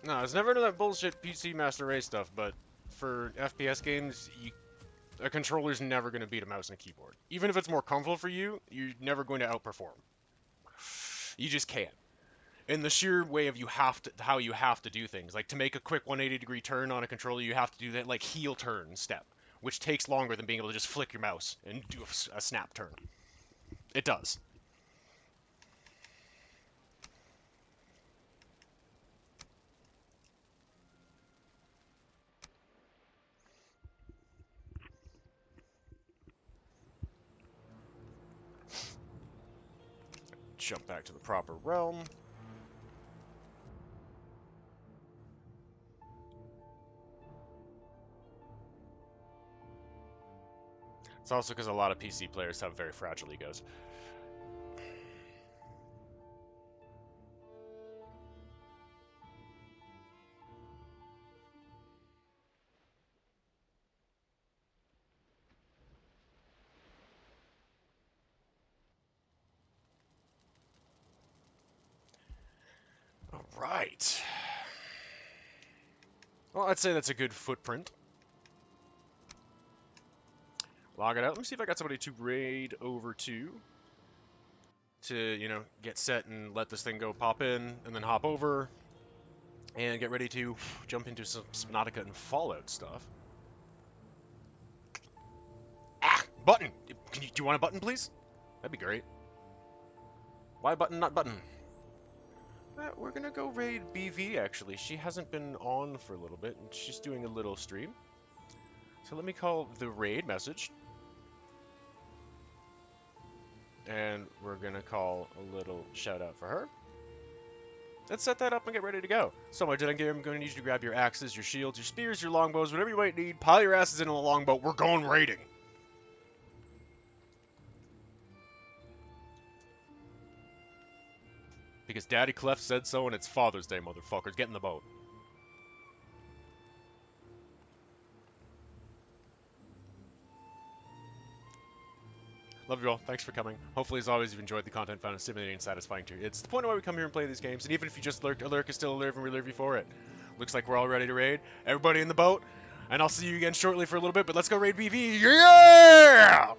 No, it's never that bullshit PC Master Race stuff, but for FPS games, a controller's never going to beat a mouse and a keyboard. Even if it's more comfortable for you, you're never going to outperform. You just can't. In the sheer way of how you have to do things. Like, to make a quick 180-degree turn on a controller, you have to do that, like, heel turn step, which takes longer than being able to just flick your mouse and do a snap turn. It does. Jump back to the proper realm. It's also because a lot of PC players have very fragile egos. Alright. Well, I'd say that's a good footprint. Log it out. Let me see if I got somebody to raid over to, you know, get set and let this thing go pop in, and then hop over, and get ready to jump into some Subnautica and Fallout stuff. Ah! Button! Do you want a button, please? That'd be great. Why button, not button? We're gonna go raid BV, actually. She hasn't been on for a little bit, and she's doing a little stream. So let me call the raid message. And we're gonna call a little shout out for her. Let's set that up and get ready to go. So my Jedi Gear, I'm going to need you to grab your axes, your shields, your spears, your longbows, whatever you might need. Pile your asses into a longbow. We're going raiding. Because Daddy Clef said so, and it's Father's Day, motherfuckers. Get in the boat. Love you all. Thanks for coming. Hopefully, as always, you've enjoyed the content, found it stimulating and satisfying too. It's the point of why we come here and play these games, and even if you just lurked, a lurk is still a lurk, and we love you for it. Looks like we're all ready to raid. Everybody in the boat, and I'll see you again shortly for a little bit, but let's go raid BV. Yeah!